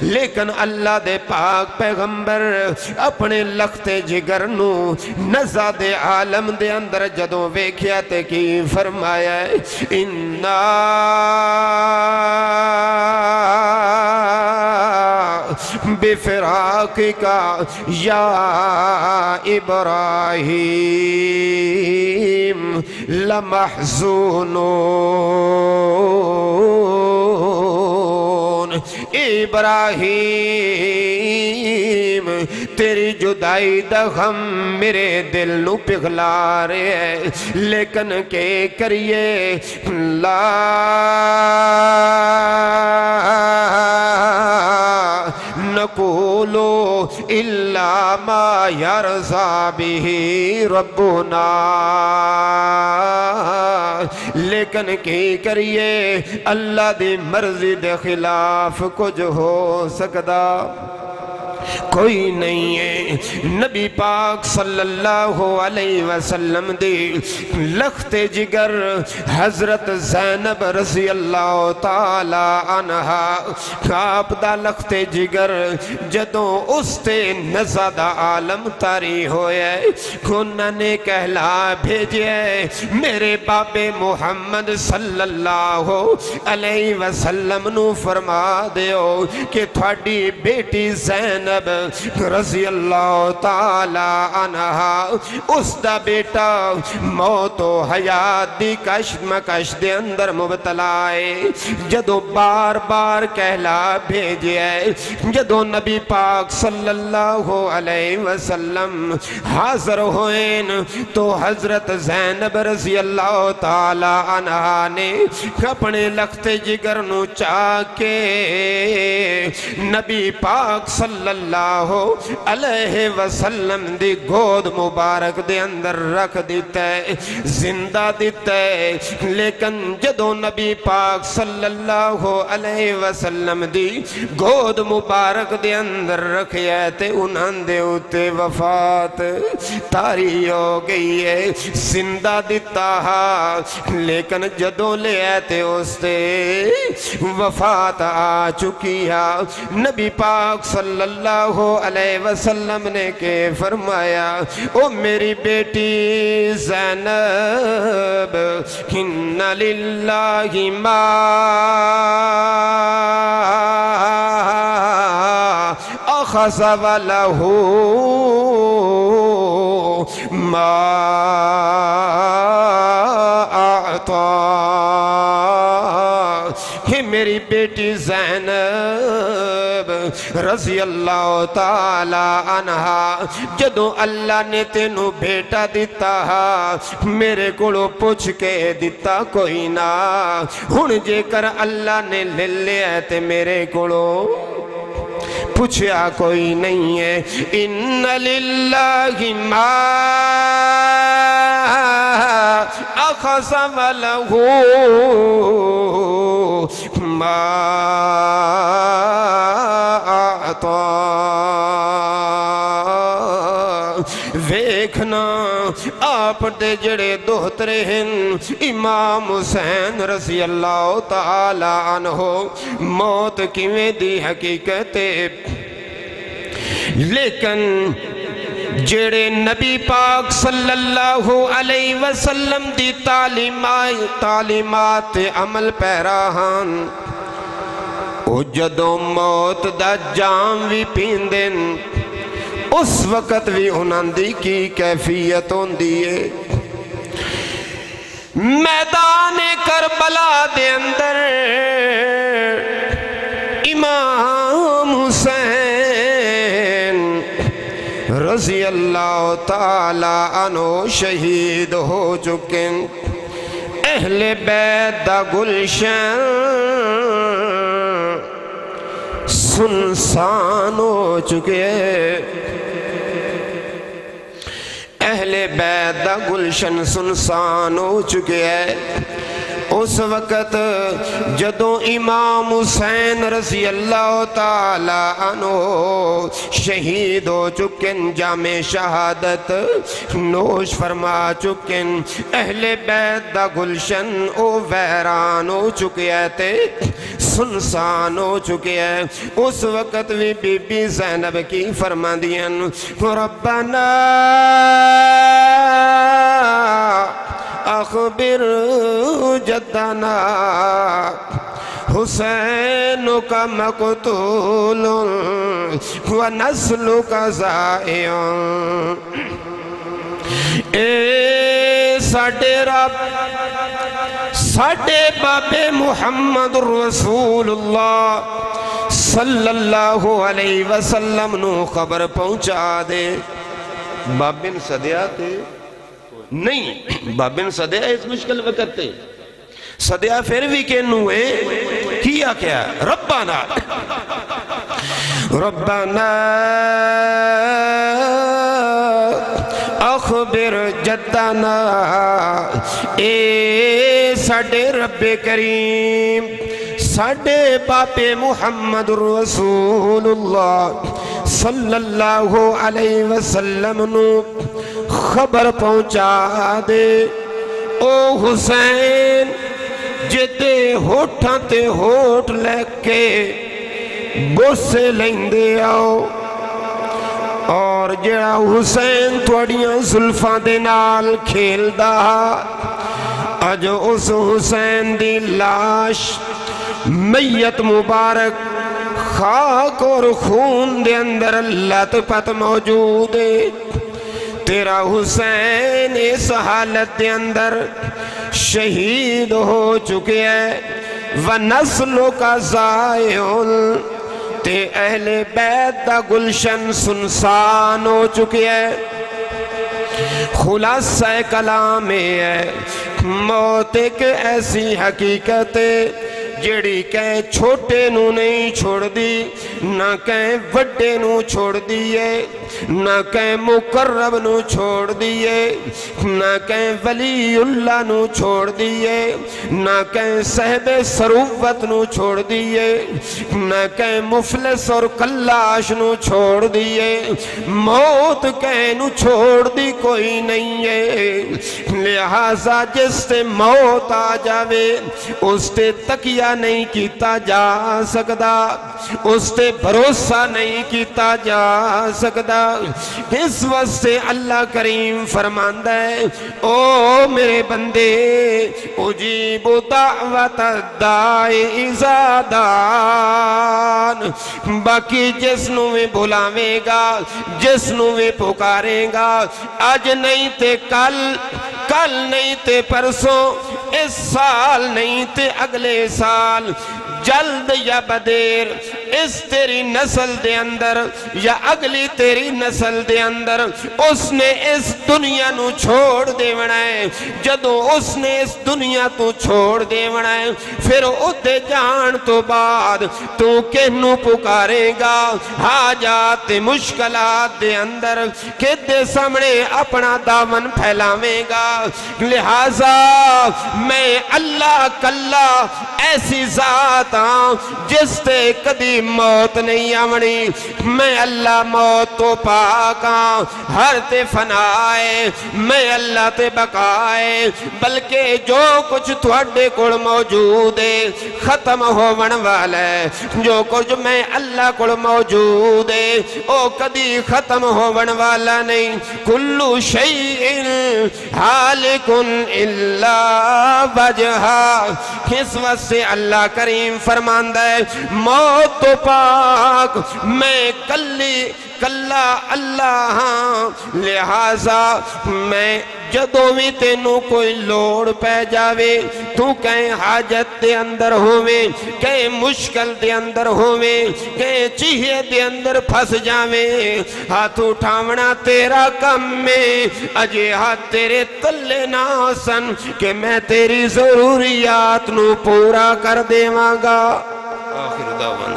لیکن اللہ دے پاک پیغمبر اپنے لخت جگر نو نزاد عالم دے اندر جدوں ویکھیا تے کی فرمایا ہے اِنَّا بفراقِکَ یا ابراہیم لمحزونون ابراہیم تیری جدائی دا غم میرے دل نو پگھلا رہے ہیں لیکن کہ کریے لا نقولو الا ما یرضا به ربنا لیکن کی کریے اللہ دی مرضی دے خلاف کچھ ہو سکدا کوئی نہیں ہے نبی پاک صلی اللہ علیہ وسلم دی لخت جگر حضرت زینب رضی اللہ تعالی عنہ آپ دا لخت جگر جدوں اس تے نزاد عالم تاری ہوئے انہوں نے کہلا بھیجے میرے باب محمد صلی اللہ علیہ وسلم نو فرما دیو کہ تھوڑی بیٹی زینب زینب رضی اللہ تعالی عنہ اس دا بیٹا موت و حیات دی کشمکش دے اندر مبتلا ہے جدو بار بار کہلا بھیجے ہے جدو نبی پاک صلی اللہ علیہ وسلم حاضر ہوئیں تو حضرت زینب رضی اللہ تعالی عنہ نے اپنے لخت جگر نو چاکے نبی پاک صلی اللہ علیہ وسلم دی گود مبارک دے اندر رکھ دیتا ہے زندہ دیتا ہے لیکن جدو نبی پاک صلی اللہ علیہ وسلم دی گود مبارک دے اندر رکھیا تے انہاں دے ہوتے وفات تاری ہو گئی ہے زندہ دیتا ہا لیکن جدو لے آتے اس تے وفات آ چکی ہے نبی پاک صلی اللہ علیہ وسلم نے کہ فرمایا او میری بیٹی زینب ان للہ ما اخذ ولہ ما اعطا کہ میری بیٹی زینب رضی اللہ تعالی عنہ جدو اللہ نے تینوں بیٹا دیتا میرے کولو پوچھ کے دیتا کوئی نہ ہن جے کر اللہ نے لے لیا تے میرے کولو پوچھیا کوئی نہیں ہے ان للہ ما اخذ ولہ ما اعطا ویکھنا آپ دے جڑے دوہترے ہیں امام حسین رضی اللہ تعالی عنہ موت کیویں دی حقیقت لیکن جڑے نبی پاک صلی اللہ علیہ وسلم دی تعلیمات عمل پیراہان او جدو موت دا جام بھی پیندن اس وقت بھی انہاں دی کی کیفیت ہوندی ہے میدان کربلا دے اندر امام حسین رضی اللہ تعالی عنہ شہید ہو چکے اہل بیت دا گلشن سنسان ہو چکے اہل بیت دا گلشن سنسان ہو چکے ہیں اس وقت جدو امام حسین رضی اللہ تعالی عنہ شہید ہو چکن جامِ شہادت نوش فرما چکن اہل بیت دا گلشن او ویران ہو چکے تھے سنسان ہو چکے ہیں اس وقت بھی بی بی زینب کی فرما دیا ربنا اخبر جدنا حسین کا مقتول ونسل کا زائع اے ساڑھے رب ساڑھے باب محمد رسول اللہ صلی اللہ علیہ وسلم نو خبر پہنچا دے بابن صدیہ تھے نہیں بابن صدیہ اس مشکل وقت تھے صدیہ پھر بھی کہنو ہے کیا کیا ربنا ربنا اخبر جدنا اے ساڑھے رب کریم ساڑھے باپ محمد رسول اللہ صلی اللہ علیہ وسلم نو خبر پہنچا دے او حسین جتے ہوٹھاں تے ہوٹ لے کے بوسے لیندے آؤ اور جڑا حسین توڑیاں زلفاں دے نال کھیل دا اج اس حسین دی لاش میت مبارک خاک اور خون دے اندر لت پت موجود ہے تیرا حسین اس حالت دے اندر شہید ہو چکے ہے وَنَسْلُ کا زائعُن تے اہل بیت دا گلشن سنسان ہو چکے ہے خلاصہ کلام ہے موت ایک ایسی حقیقت ہے جڑی کہیں چھوٹے نو نہیں چھوڑ دی نہ کہیں وڈے نو چھوڑ دیئے نہ کہیں مقرب نو چھوڑ دیئے نہ کہیں ولی اللہ نو چھوڑ دیئے نہ کہیں صاحب ثروت نو چھوڑ دیئے نہ کہیں مفلس اور کلاش نو چھوڑ دیئے موت کہیں نو چھوڑ دی کوئی نہیں ہے لہذا جس سے موت آ جاوے اس تے تکیہ نہیں کیتا جا سکدا اس تے بھروسہ نہیں کیتا جا سکدا اس وقت سے اللہ کریم فرماندہ ہے او میرے بندے اجیب دعوت الدائی اذا دان باقی جس نو میں بھلاوے گا جس نو میں پکارے گا آج نہیں تے کل نہیں تے پرسوں اس سال نہیں تے اگلے سال جلد یا بدیر اس تیری نسل دے اندر یا اگلی تیری نسل دے اندر اس نے اس دنیا نو چھوڑ دے بنائے جدو اس نے اس دنیا تو چھوڑ دے بنائے پھر ادھے جان تو بعد تو کہنو پکارے گا حاجات مشکلات دے اندر کدے سامنے اپنا دامن پھیلاوے گا لہذا میں اللہ کلا ایسی ذات ہاں جس تے کدی موت نہیں آمنی میں اللہ موت تو پاک ہاں ہر تے فنائے میں اللہ تے بقائے بلکہ جو کچھ تھوڑے کڑ موجود ہے ختم ہوون والا ہے جو کچھ میں اللہ کڑ موجود ہے او کدی ختم ہوون والا نہیں کلو شیئن حالکن الا وجہا اس وقت سے اللہ کریم فرماندہ ہے موت تو پاک میں کلا اللہ ہاں لہذا میں جدو بھی تینوں کوئی لوڑ پہ جاوے تو کہیں حاجت دے اندر ہووے کہیں مشکل دے اندر ہووے کہیں چیہے دے اندر پھس جاوے ہاتھ اٹھاونا تیرا کم میں اجے ہاتھ تیرے تلے ناسن کہ میں تیری ضروریات نو پورا کر دے مانگا آخر دعوانا